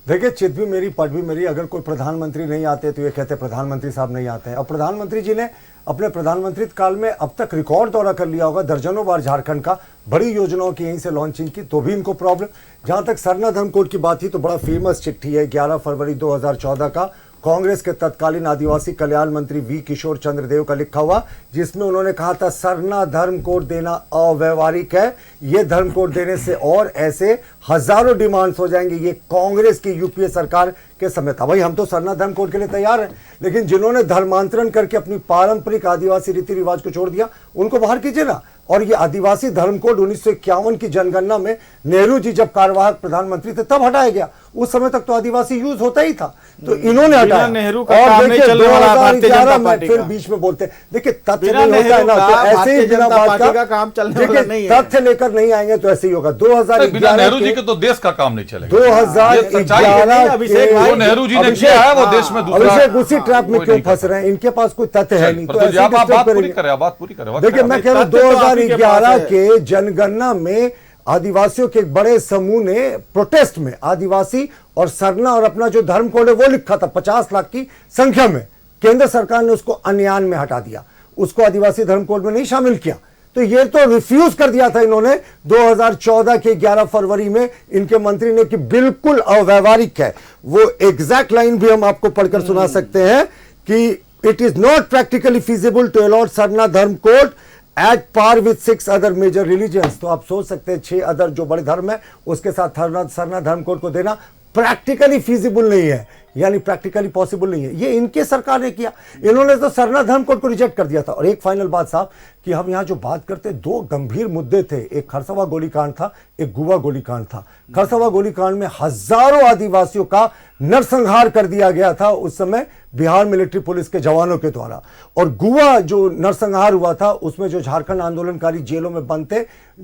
देखिए, चित भी मेरी पट भी मेरी, अगर कोई प्रधानमंत्री नहीं आते तो ये कहते प्रधानमंत्री साहब नहीं आते हैं। और प्रधानमंत्री जी ने अपने प्रधानमंत्री काल में अब तक रिकॉर्ड दौरा कर लिया होगा दर्जनों बार झारखंड का, बड़ी योजनाओं की यहीं से लॉन्चिंग की, तो भी इनको प्रॉब्लम। जहां तक सरना धर्मकोड की बात थी तो बड़ा फेमस चिट्ठी है 11 फरवरी 2014 का कांग्रेस के तत्कालीन आदिवासी कल्याण मंत्री वी किशोर चंद्रदेव का लिखा हुआ, जिसमें उन्होंने कहा था सरना धर्म कोड देना अव्यवहारिक है, ये धर्म कोड देने से और ऐसे हजारों डिमांड्स हो जाएंगे। ये कांग्रेस की यूपीए सरकार के समय था। भाई हम तो सरना धर्म कोड के लिए तैयार हैं, लेकिन जिन्होंने धर्मांतरण करके अपनी पारंपरिक आदिवासी रीति रिवाज को छोड़ दिया उनको बाहर कीजिए ना। और ये आदिवासी धर्म कोड 1951 की जनगणना में नेहरू जी जब कार्यवाहक प्रधानमंत्री थे तब हटाया गया, उस समय तक तो आदिवासी यूज होता ही था, तो इन्होंने हटाया। नेहरू का और काम नहीं चलने वाला भारतीय जनता पार्टी फिर का। बीच में बोलते देखिए तथ्य नहीं होता है ना, तो ऐसे ही बिना बात का काम चलने वाला नहीं है। तथ्य लेकर नहीं आएंगे तो ऐसे ही होगा। 2011 नेहरू जी के तो देश का काम नहीं चलेगा। 2011 नेहरू जी ने किया है वो देश में दूसरा। अभिषेक उसी ट्रैप में क्यों फंस रहे हैं? इनके पास कोई तथ्य है नहीं, तो ऐसे बात पूरी करें। देखिए मैं कह रहा हूं 2011 के जनगणना में आदिवासियों के एक बड़े समूह ने प्रोटेस्ट में आदिवासी और सरना और अपना जो धर्म कोड है वो लिखा था 50 लाख की संख्या में। केंद्र सरकार ने उसको अन्यान में हटा दिया, उसको आदिवासी धर्म कोड में नहीं शामिल किया, तो ये तो रिफ्यूज कर दिया था इन्होंने 2014 के 11 फरवरी में इनके मंत्री ने कि बिल्कुल अव्यवहारिक है। वो एग्जैक्ट लाइन भी हम आपको पढ़कर सुना सकते हैं कि it is not practically feasible to allot Sarna Dharma code at par with 6 other major religions. तो आप सोच सकते हैं 6 अदर जो बड़े धर्म है उसके साथ सरना धर्म कोड को देना प्रैक्टिकली फीजिबल नहीं है, यानी प्रैक्टिकली पॉसिबल नहीं है। ये इनके सरकार ने किया, इन्होंने तो सरना धर्म कोड को रिजेक्ट कर दिया था। और एक फाइनल बात साहब कि हम यहां जो बात करते हैं, 2 गंभीर मुद्दे थे, एक खरसवा गोलीकांड था, एक गुवा गोलीकांड था। खरसवा गोलीकांड में हजारों आदिवासियों का नरसंहार कर दिया गया था उस समय बिहार मिलिट्री पुलिस के जवानों के द्वारा। और गुवा जो नरसंहार हुआ था उसमें जो झारखंड आंदोलनकारी जेलों में बंद थे,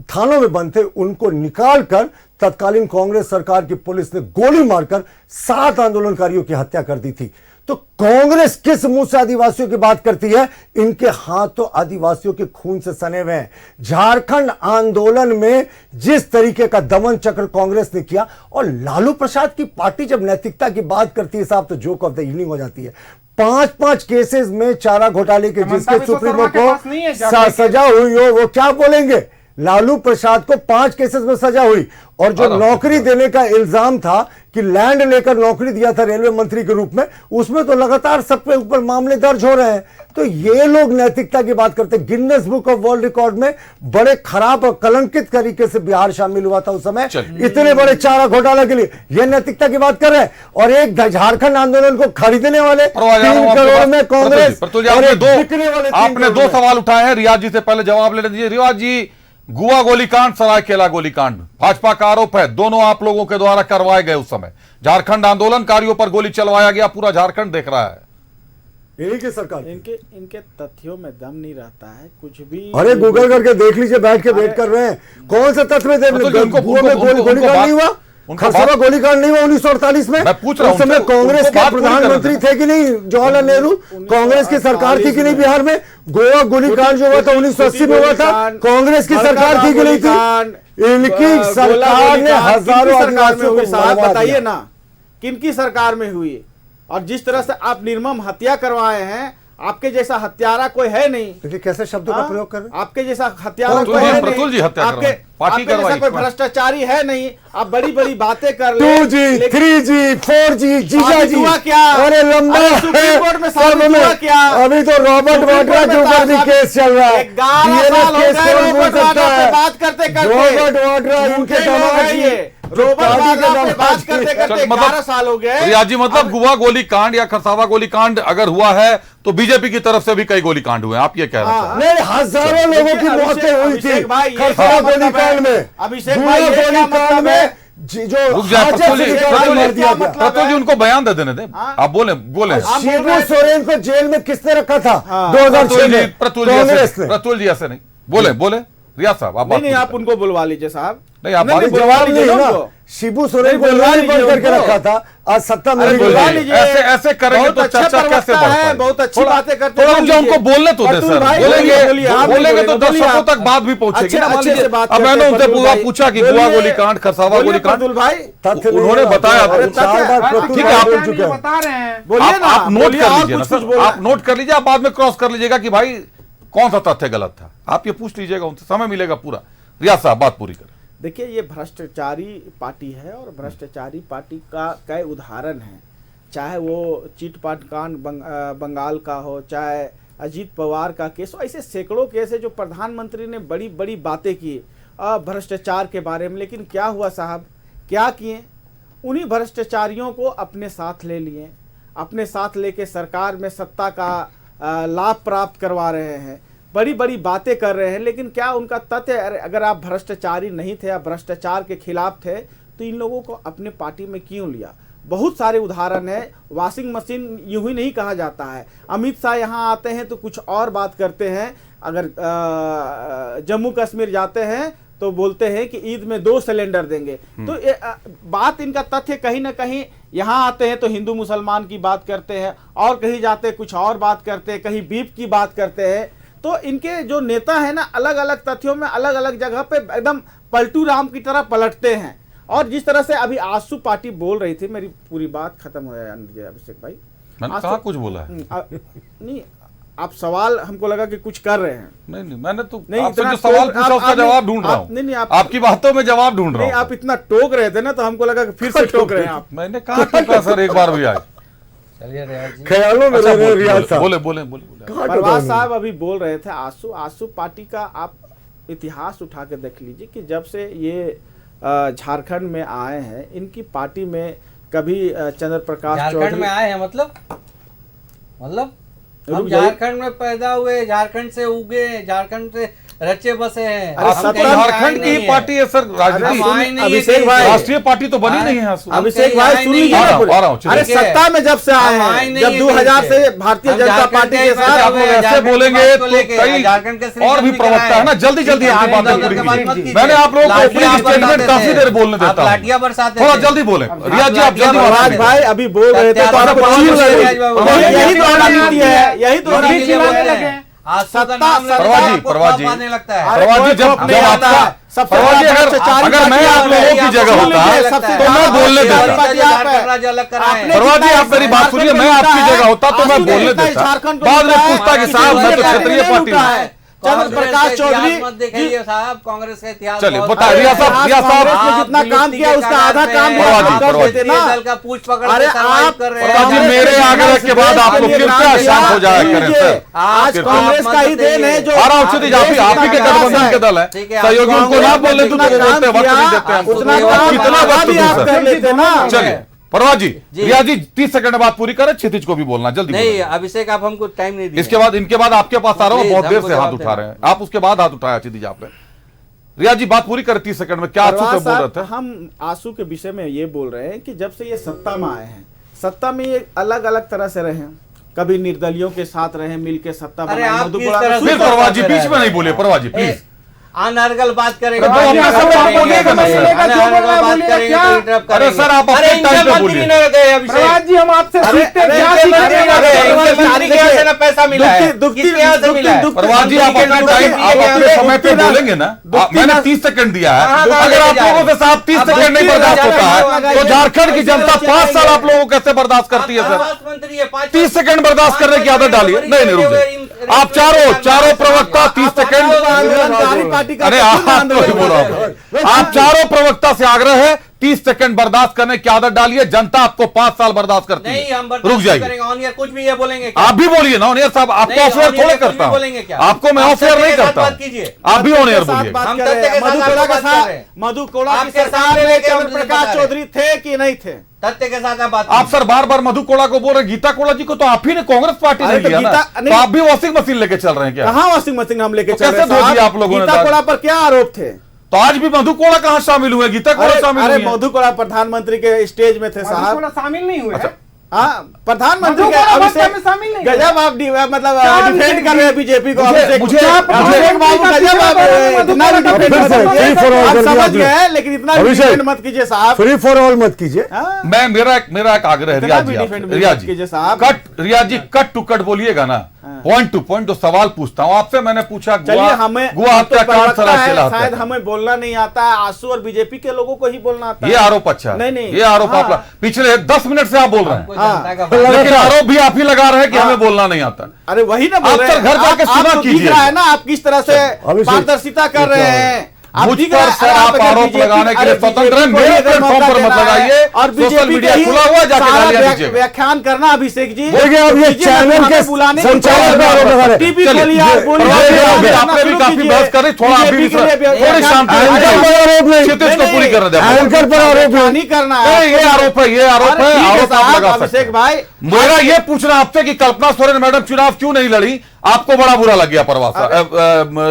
थानों में बंद थे, उनको निकालकर तत्कालीन कांग्रेस सरकार की पुलिस ने गोली मारकर 7 आंदोलनकारियों की हत्या कर दी थी। तो कांग्रेस किस मुंह से आदिवासियों की बात करती है? इनके हाथ तो आदिवासियों के खून से सने हुए हैं। झारखंड आंदोलन में जिस तरीके का दमन चक्र कांग्रेस ने किया, और लालू प्रसाद की पार्टी जब नैतिकता की बात करती है साहब तो जोक ऑफ द इवनिंग हो जाती है। 5-5 केसेस में चारा घोटाले के जिसके सुप्रीमो को सजा हुई हो वो क्या बोलेंगे? लालू प्रसाद को 5 केसेस में सजा हुई, और जो नौकरी देने का इल्जाम था कि लैंड लेकर नौकरी दिया था रेलवे मंत्री के रूप में, उसमें तो लगातार सबके ऊपर मामले दर्ज हो रहे हैं। तो ये लोग नैतिकता की बात करते हैं। Guinness book of world record में बड़े खराब और कलंकित तरीके से बिहार शामिल हुआ था उस समय, इतने बड़े चारा घोटाला के लिए। ये नैतिकता की बात कर रहे हैं, और एक झारखंड आंदोलन को खरीदने वाले 3 करोड़ में कांग्रेस, आपने 2 सवाल उठाए हैं। रियाज जी से पहले जवाब लेने दीजिए। रियाज जी, गुआ गोलीकांड, सरायकेला गोलीकांड, भाजपा का आरोप है दोनों आप लोगों के द्वारा करवाए गए। उस समय झारखंड आंदोलनकारियों पर गोली चलवाया गया, पूरा झारखंड देख रहा है। इन्हीं की सरकार, इनके तथ्यों में दम नहीं रहता है कुछ भी। अरे गूगल करके देख लीजिए, बैठ के वेट कर रहे हैं। कौन से तथ्य में गोलीकांड नहीं हुआ? खरसावा गोलीकांड नहीं हुआ 1948 में? मैं पूछ रहा हूं, उस समय कांग्रेस के प्रधानमंत्री थे कि नहीं जवाहरलाल नेहरू? कांग्रेस की सरकार थी कि नहीं बिहार में? गोवा गोलीकांड जो हुआ था 1980 में हुआ था, कांग्रेस की सरकार थी कि नहीं थी? इनकी सरकार ने हजारों आदिवासियों को साहब बताइए ना, किनकी सरकार में हुई? और जिस तरह से आप निर्मम हत्या करवाए हैं, आपके जैसा हत्यारा कोई है नहीं। देखिए कैसे शब्दों का प्रयोग कर रहे हैं। आपके जैसा हत्यारा कोई है नहीं, आपके जैसा कोई भ्रष्टाचारी है नहीं। आप बड़ी बड़ी बातें कर ले। 2G, 3G, 4G, जीजा जी, क्या? अरे लंबा सुप्रीम कोर्ट में साबित हुआ क्या? अभी तो रॉबर्ट वाड्रा के ऊपर भी केस चल रहा है। 11 साल हो गए रॉबर्ट वाड्रा पे बात करते करते। रॉबर्ट वाड्रा इनके दामाद बात करते करते 11 साल हो गए। रियाज जी, मतलब गुआ गोलीकांड या खरसावा गोलीकांड अगर हुआ है तो बीजेपी की तरफ से भी कई गोलीकांड हुए, आप ये कह रहे हैं? नहीं, हजारों लोगों की मौतें हुई थी खरसावा गोलीकांड में। अभिषेक भाई, गोलीकांड में रुक जाए प्रतुल जी, उनको बयान दे देने दे। आप बोले शिबू सोरेन को जेल में किसने रखा था 2006 में? प्रतुल जी ऐसे नहीं बोले रियाज साहब, आप नहीं, आप उनको बुलवा लीजिए साहब। नहीं, आप जवाब नहीं है ना। शिबू सोरेन को बंद करके रखा था, आज सत्ता में ऐसे करेंगे तो चर्चा कैसे बढ़े? बहुत अच्छी बातें करते हैं, थोड़ा उनको बोलने तो दे सर, बोलेंगे तो दर्शकों तक बात भी पहुंचेगी ना। अब मैंने उनसे पूछा कि गुआ गोलीकांड, खरसावा गोलीकांड, उन्होंने बताया। ठीक है, आप नोट कर लीजिए ना सर, आप नोट कर लीजिए, आप बाद में क्रॉस कर लीजिएगा कि भाई कौन सा तथ्य गलत था। आप ये पूछ लीजिएगा उनसे, समय मिलेगा पूरा। रियाज साहब बात पूरी करें। देखिए, ये भ्रष्टाचारी पार्टी है और भ्रष्टाचारी पार्टी का कई उदाहरण है। चाहे वो चिट फंड कांड बंगाल का हो, चाहे अजीत पवार का केस हो, ऐसे सैकड़ों केस है जो प्रधानमंत्री ने बड़ी बड़ी बातें की भ्रष्टाचार के बारे में। लेकिन क्या हुआ साहब, क्या किए? उन्हीं भ्रष्टाचारियों को अपने साथ ले लिए, अपने साथ लेके सरकार में सत्ता का लाभ प्राप्त करवा रहे हैं, बड़ी बड़ी बातें कर रहे हैं। लेकिन क्या उनका तथ्य, अगर आप भ्रष्टाचारी नहीं थे, आप भ्रष्टाचार के खिलाफ थे, तो इन लोगों को अपने पार्टी में क्यों लिया? बहुत सारे उदाहरण है। वॉशिंग मशीन यूं ही नहीं कहा जाता है। अमित शाह यहाँ आते हैं तो कुछ और बात करते हैं, अगर जम्मू कश्मीर जाते हैं तो बोलते हैं कि ईद में 2 सिलेंडर देंगे। तो बात इनका तथ्य कहीं ना कहीं, यहाँ आते हैं तो हिंदू मुसलमान की बात करते हैं, और कहीं जाते कुछ और बात करते हैं, कहीं बीफ की बात करते हैं। तो इनके जो नेता है ना, अलग अलग तथ्यों में अलग अलग जगह पे एकदम पलटू राम की तरह पलटते हैं। और जिस तरह से अभी आसू पार्टी बोल रही थी, मेरी पूरी बात खत्म हो जाए अभिषेक भाई। मैंने कहा कुछ बोला है? नहीं, आप सवाल हमको लगा कि कुछ कर रहे हैं। नहीं, मैंने तो आपसे जो सवाल पूछा उसका जवाब ढूंढ रहा हूँ। नहीं, आपकी बातों में जवाब ढूंढ रहा हूँ। आप इतना टोक रहे थे ना, तो हमको लगा कि फिर से टोक रहे हैं आप। मैंने कहा टोका सर, एक बार भी आए ख्यालों में रियाज साहब बोले परवाज साहब अभी बोल रहे थे आसू पार्टी का। आप इतिहास उठा के देख लीजिए कि जब से ये झारखंड में आए हैं, इनकी पार्टी में कभी चंद्र प्रकाश झारखंड में आए हैं, मतलब हम झारखंड में पैदा हुए, झारखंड से उगे, झारखंड से रचे बसे हैं। झारखंड की पार्टी है सर, अभिषेक भाई, राष्ट्रीय पार्टी तो बनी नहीं है। अभिषेक भाई सुन लीजिए, अरे सत्ता में जब से आए हैं, जब 2000 से भारतीय जनता पार्टी के साथ आप लोग ऐसे बोलेंगे तो कई और भी प्रवक्ता है ना, जल्दी जल्दी आपकी बातें पूरी कीजिए। मैंने आप लोगों को ओपनिंग स्टेटमेंट काफी देर बोलने देता हूं, थोड़ा जल्दी बोले। रियाज जी आप जल्दी। भाई अभी बोल रहे थे, यही तो रणनीति है, यही तो रणनीति है। प्रवाद जी जब अगर मैं आप लोगों की जगह होता तो मैं बोलने देता। प्रवाद जी आप मेरी बात सुनिए, मैं आपकी जगह होता तो मैं बोलने देता। बाद में पूछता कि साहब मैं तो क्षेत्रीय पार्टी हूँ। कांग्रेस प्रकाश का इतिहास चौधरी मत दिखाइए साहब, कांग्रेस का इतिहास चलिए, बहुत- बताइए, रिया साहब, रिया साहब, कांग्रेस ने जितना काम किया उसका आधा काम भी आप कर देते ना। दल का पूछ पकड़ अरे के सर्वाइव आप कर रहे हैं। प्रभात जी, मेरे आग्रह के बाद आप लोग फिर से शांत हो जाया करें सर। आज कांग्रेस का ही देन है जो आ रहा हूं, क्षितिज, आप ही के गठबंधन के दल है, ठीक है, सहयोगी उनको ना बोलने तो बोलते वक्त नहीं देते हम, उतना कितना वक्त दूं आप सर? कर लेते ना। चलिए प्रभात जी, रिया जी 30 सेकंड में बात पूरी करें, क्षितिज को भी बोलना जल्दी नहीं, बोलिए। अभिषेक आप हमको टाइम नहीं दिए। इसके बाद इनके बाद आपके पास आ रहा हूं, प्लीज, बहुत देर हमको से हाथ जवाब उठा रहे हैं आप, उसके बाद हाथ उठाया क्षितिज आपने। रिया जी बात पूरी करें 30 सेकंड में, क्या आंसू पे बोल रहे थे? हम आंसू के विषय में ये बोल रहे हैं कि जब से ये सत्ता में आए हैं, सत्ता में ये अलग अलग तरह से रहे, कभी निर्दलियों के साथ रहे, मिलके सत्ता अरे बनाई, आप मधु किस कोड़ा तरह का से फिर प्रभात जी बीच में नहीं बोले, प्रभात जी प्लीज। अनर्गल बात करेंगे, अरे अपने समय आप बोलिएगा, अनर्गल बात करेंगे तो इंटरप्ट अरे करेंगे। सर आप अरे अपने टाइम इनके पे मंत्री बोलिए। न गए अभिषेक। प्रभात जी हम आपसे सीखते हैं, क्या इनके सीखते मंत्री हैं? न गए, इनके मंत्री के यहाँ से ना पैसा मिला है, दुखती- किसके यहाँ से मिला है? प्रभात जी आप अपने टाइम, आप अपने समय पे बोलेंगे ना, मैंने 30 सेकंड दिया है, अगर आप लोगों के साथ 30 सेकंड नहीं बर्दाश्त होता है तो झारखंड की जनता 5 साल आप लोगों को कैसे बर्दाश्त करती है सर? मंत्री है 30 सेकंड बर्दाश्त करने की आदत डालिए। नहीं नहीं, रुक जाइए, आप चारों प्रवक्ता 30 सेकंड, पार्टी का अरे आप तो ही बोलो, आप चारों प्रवक्ता से आग्रह है 30 सेकंड बर्दाश्त करने की आदत डालिए, जनता आपको 5 साल बर्दाश्त करती नहीं, है। हम रुक बर्दाश्त जाइए, करेंगे, ऑन एयर कुछ भी ये बोलेंगे क्या? आप भी बोलिए ना ऑनियर साहब, आपको नहीं, ऑफेयर on air थोड़े कुछ भी करता बोलेंगे हूं, क्या? आपको मैं आप ऑफेयर सत्य नहीं के साथ करता बात हूं, कीजिए। आप भी ऑनियर बोलिए। हम तथ्य के साथ मधुकोड़ा बात के कर रहे हैं। साथ मधुकोड़ा की आपके सरकार सामने में लेके हम चंद्र प्रकाश बता रहे हैं। चौधरी थे कि नहीं थे? तथ्य के साथ बात आप सर बार बार मधु कोड़ा को बोल रहे हैं, गीता कोड़ा जी को तो आप ही ने कांग्रेस पार्टी अरे ने तो दिया ना, गीता- तो नहीं। आप भी वॉशिंग मशीन लेके चल रहे हैं क्या? कहाँ वॉशिंग मशीन हम लेके तो चल रहे कैसे धो साहब? दिया आप लोगों ने गीता दाल? कोड़ा पर क्या आरोप थे? तो आज भी मधु कोड़ा कहां शामिल हुए, गीता कोड़ा शामिल अरे हुई हैं? मधु कोड़ा प्रधानमंत्री के स्टेज में थे साहब। मधुकोड़ा शामिल नहीं हुए हैं। हाँ, प्रधानमंत्री के मधुकोड़ा अभिषेक में शामिल नहीं गजब आप मतलब डिफेंड कर रहे हैं बीजेपी को। मुझे- अभिषेक मुझे- अभिषेक बाबू गजब आप इतना भी डिफेंड मत कीजिए। आप समझ गए लेकिन इतना भी डिफेंड मत कीजिए साहब। फ्री फॉर ऑल मत कीजिए। मैं मेरा एक आग्रह है इतना रिया भी जी, defend आपसे, रिया मत कीजिए साहब। रिया जी कट टू कट बोलिएगा ना, पॉइंट टू पॉइंट। तो सवाल पूछता हूं आपसे, मैंने पूछा चलिए हमें गुआ तो हत्याकांड प्रवक्ता है, सराकेला शायद हत्याकांड। हमें बोलना नहीं आता है, आंसू और बीजेपी के लोगों को ही बोलना आता है। ये आरोप अच्छा है। नहीं, ये आरोप हाँ। आप पिछले 10 मिनट से आप बोल रहे हैं, जनता का लेकिन आरोप भी आप ही लगा रहे हैं कि हमें बोलना नहीं आता। अरे वही ना बोल आप रहे सर हैं। घर जाके आप सुना तो दिख कीजिए। रहा है ना आप किस तरह से अभिषेक, पारदर्शिता कर रहे हैं। आप मुझ दिख पर रहा है, सर अरे आप अगर आरोप BJP लगाने के लिए अरे स्वतंत्र हैं, BJP को मेरे ही अगर प्लेटफॉर्म मौका पर मत देना है लगाइए। और सोशल बीजेपी मीडिया के ही खुला हुआ है, जाके सारा गालियां दीजिएगा। व्याख्यान करना अभिषेक जी। देखिए अब ये कीजिए, चैनल हमें के बुलाने की संचालक पे आरोप लगा रहे हैं। टीवी चलिए, खोलिए, आप बोलिए, प्रभात जी, आप आपने भी शुरू काफी कीजिए। बहस कर रही, थोड़ा आप भी बीजेपी के लिए थोड़ी शांति व्याख्यान- एंकर पर आरोप नहीं। क्षितिज को पूरी करने दें। एंकर पर आरोप नहीं। नहीं करना है। नहीं, ये आरोप है, ये आरोप अरे है, ठीक है आरोप आप साहब, लगा सकते अभिषेक हैं। भाई मेरा ये पूछना आपसे कि कल्पना सोरेन मैडम चुनाव क्यों नहीं लड़ी, आपको बड़ा बुरा लग गया प्रवास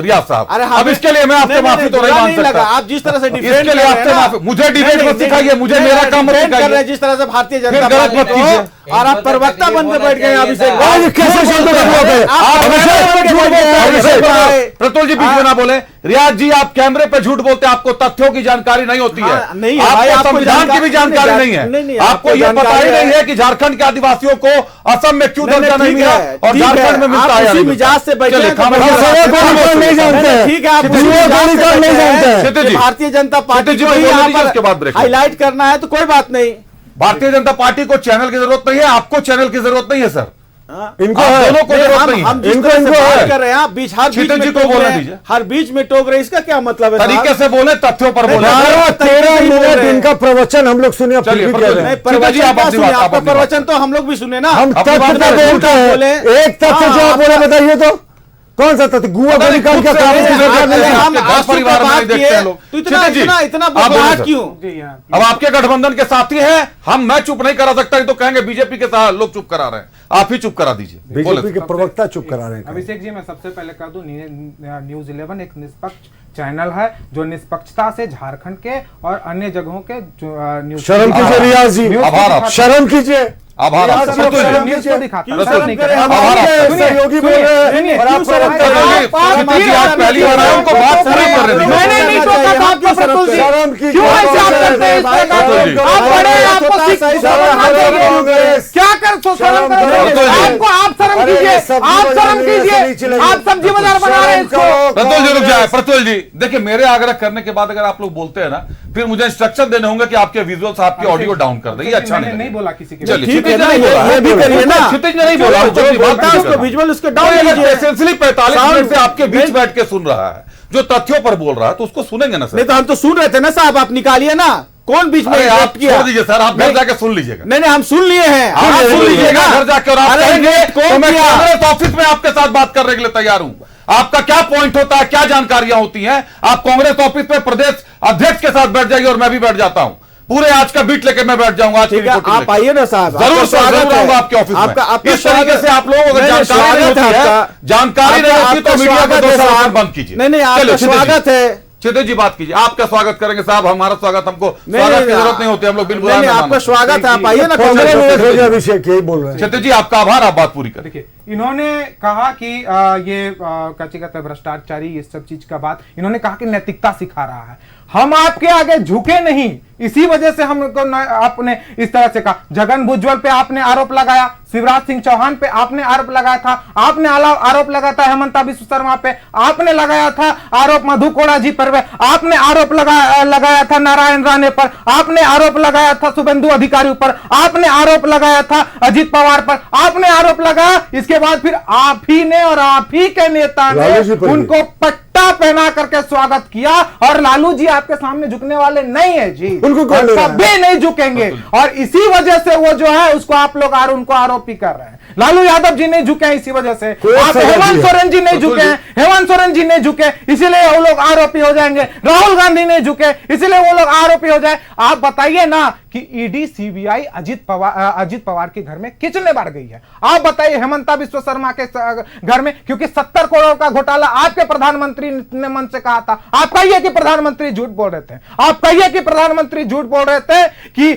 रियाज साहब। अरे अब इसके लिए मैं आपसे माफी तो नहीं मांग सकता। आप जिस तरह से डिफेंड इसके लिए आपसे माफी, मुझे डिबेट मत सिखाइए, मुझे मेरा काम मत कर रहे सिखाइए। हैं जिस तरह से भारतीय फिर जनता गलत पार्टी मत कीजिए। को, और आप प्रवक्ता बन के बैठ गए अभिषेक आज भाई। कैसे शब्द बोलते हैं? आप अभिषेक झूठ बोलते हैं, अभिषेक भाई। प्रतुल जी बीच में ना बोले। रियाज जी आप कैमरे पे झूठ बोलते हैं, आपको तथ्यों की जानकारी नहीं होती है, हाँ, नहीं है भाई, आपको आपको संविधान की भी जानकारी नहीं है, आपको ये पता ही नहीं है कि झारखंड के आदिवासियों को असम में क्यों दर्जा नहीं मिला और झारखंड में मिलता है या नहीं मिजाज से बैठे चलिए, हैं तो खामोश हम रहिए। सब गोलीकांड नहीं जानते हैं। ठीक है, आप क्षितिज जी, मिजाज से गोलीकांड नहीं बैठे हैं जानते हैं। क्षितिज कि जी, भारतीय जनता पार्टी क्षितिज जी को को ही बोलने यहाँ दीजिए, उसके बाद पर ब्रेक। हाईलाइट करना है तो कोई बात नहीं। भारतीय जनता पार्टी को चैनल की जरूरत नहीं है, आपको चैनल की जरूरत नहीं है सर, इनको आप है। दोनों को जरूरत नहीं हम है। जिस इनको तरह से इनको बात है। कर रहे हैं, आप बीच हर बीच क्षितिज में जी को टोक बोलने रहे दीजिए। हैं, हर बीच में टोक रहे हैं, इसका क्या मतलब है साहब? तरीके से बोले, तथ्यों पर बोले। 12-13 मिनट इनका प्रवचन हम लोग सुने, अब फिर चलिए, भी कह प्रवचन। रहे हैं। नहीं, प्रवचन जी, आप क्या अपनी सुने? बात- आप आपका अपनी बात। प्रवचन तो हम लोग भी सुने ना। हम अपनी तथ्य बात पे बोले, बोलते हैं। एक तथ्य जो आप बोले बताइए तो कौन सा तथ्य? गुआ पता नहीं, गोलीकांड क्या खुद से कांग्रेस की नहीं, सरकार नहीं, ने हम- किया? हम घर आंसू परिवार पे में बात नहीं देखते किए, हैं लोग। तो इतना क्षितिज जी, इतना इतना आप बोलिए बकवास सर। क्यों? जी हाँ। अब आपके गठबंधन के साथी हैं, हम मैं चुप नहीं करा सकता, तो कहेंगे बीजेपी के साथ लोग चुप करा रहे हैं, आप ही चुप करा दीजिए। बीजेपी के प्रवक्ता चुप करा रहे हैं। अभिषेक जी मैं सबसे पहले कर दूं, न्यूज 11 एक निष्पक्ष चैनल है जो निष्पक्षता से झारखंड के और अन्य जगहों के जो न्यूज शर्म कीजिए रियाज जी, न्यूज को आभार दिखाता आप। शर्म कीजिए। आभार आप। रियाज प्रतुल जी, शर्म न्यूज कीजिए। को दिखाता क्यों है। शर्म नहीं करें? करता। हमारे आभार। सहयोगी बोल रहे हैं सुनिए, और आप क्यों शर्म प्रवक्ता करें? बोल रहे हैं। क्षितिज जी, आज पहली बार आए, उनको बात पूरी करने दीजिए। मैंने नहीं टोका था आपको प्रतुल जी। शर्म कीजिए। क्यों ऐसे आप करते हैं इस प्रकार? प्रतुल जी। आप बड़े हैं, आपको सही सिख शर्म समझना चाहिए। कांग्रेस। क्या कर शर्म करो, आपको आप शर्म कीजिए, आप शर्म कीजिए, आप सब्जी बाजार बना रहे हैं इसको। प्रतुल जी रुक जाए, प्रतुल जी देखिए, मेरे आग्रह करने के बाद अगर आप लोग बोलते हैं ना, फिर मुझे इंस्ट्रक्शन देने होंगे कि आपके विजुअल्स, आपकी ऑडियो डाउन कर दें, ये अच्छा नहीं बोला किसी के। चलिए ठीक है ना, ये भी करिए ना, क्षितिज ने नहीं बोला, जो बोलता है उसको विजुअल उसके डाउन कीजिए। एसेंशियली 45 मिनट से आपके बीच बैठ के सुन रहा है, जो तथ्यों पर बोल रहा है, तो उसको सुनेंगे ना सर। नहीं तो हम तो सुन रहे थे ना साहब, आप निकालिए ना, कौन बीच में आप छोड़ दीजिए सर, आप घर जाके सुन लीजिएगा। नहीं हम सुन लिए हैं, आप सुन लीजिएगा घर जाके, और आप कहेंगे तो मैं कांग्रेस ऑफिस में आपके साथ बात करने के लिए तैयार हूं। आपका क्या पॉइंट होता है, क्या जानकारियां होती हैं, आप कांग्रेस ऑफिस में प्रदेश अध्यक्ष के साथ बैठ जाइए और मैं भी बैठ जाता हूं, पूरे आज का बीट लेके मैं बैठ जाऊंगा। आज आप आइए ना साहब, जरूर स्वागत रहूंगा आपके ऑफिस में। इस तरीके से आप लोगों को जानकारी नहीं होती तो मीडिया को दूसरा बंद कीजिए। नहीं आपका स्वागत है, क्षितिज जी बात कीजिए। आपका स्वागत करेंगे साहब, हमारा स्वागत, हमको स्वागत की जरूरत नहीं होती, हम लोग बिल बुलाए। आपका स्वागत है, आप आइए ना। अभिषेक यही बोल रहे हैं। क्षितिज जी आपका आभार, आप बात पूरी करें। देखिए, इन्होंने कहा कि ये क्या कहते हैं भ्रष्टाचारी, ये सब चीज का बात इन्होंने कहा कि नैतिकता सिखा रहा है। हम आपके आगे झुके नहीं, इसी वजह से हमको आपने इस तरह से कहा। जगन भुजबल पे आपने आरोप लगाया, शिवराज सिंह चौहान पे आपने आरोप लगाया था, आपने आरोप लगाया था हेमंता बिस्व शर्मा पे, आपने लगाया था आरोप मधु कोड़ा जी पर, आपने आरोप लगाया था नारायण राणे पर, आपने आरोप लगाया था शुभेंदु अधिकारी पर, आपने आरोप लगाया था अजित पवार पर, आपने आरोप लगाया। इसके बाद फिर आप ही ने और आप ही के नेता ने उनको पट्टा पहना करके स्वागत किया, और लालू जी आपके सामने झुकने वाले नहीं है जी, कभी नहीं झुकेंगे। और इसी वजह से वो जो है उसको आप लोग उनको आरोपी कर रहे हैं। लालू यादव जी नहीं झुके हैं इसी वजह से, आप हेमंत सोरेन जी नहीं झुके हैं, हेमंत सोरेन जी नहीं झुके इसीलिए वो लोग आरोपी हो जाएंगे, राहुल गांधी नहीं झुके इसीलिए वो लोग आरोपी हो जाए। आप बताइए ना कि ईडी सीबीआई अजित पवार के घर में कितने बार गई है? आप बताइए हेमंता बिस्व शर्मा के घर में, क्योंकि 70 करोड़ का घोटाला आपके प्रधानमंत्री ने मन से कहा था। आप कहिए कि प्रधानमंत्री झूठ बोल रहे थे, आप कहिए कि प्रधानमंत्री झूठ बोल रहे थे कि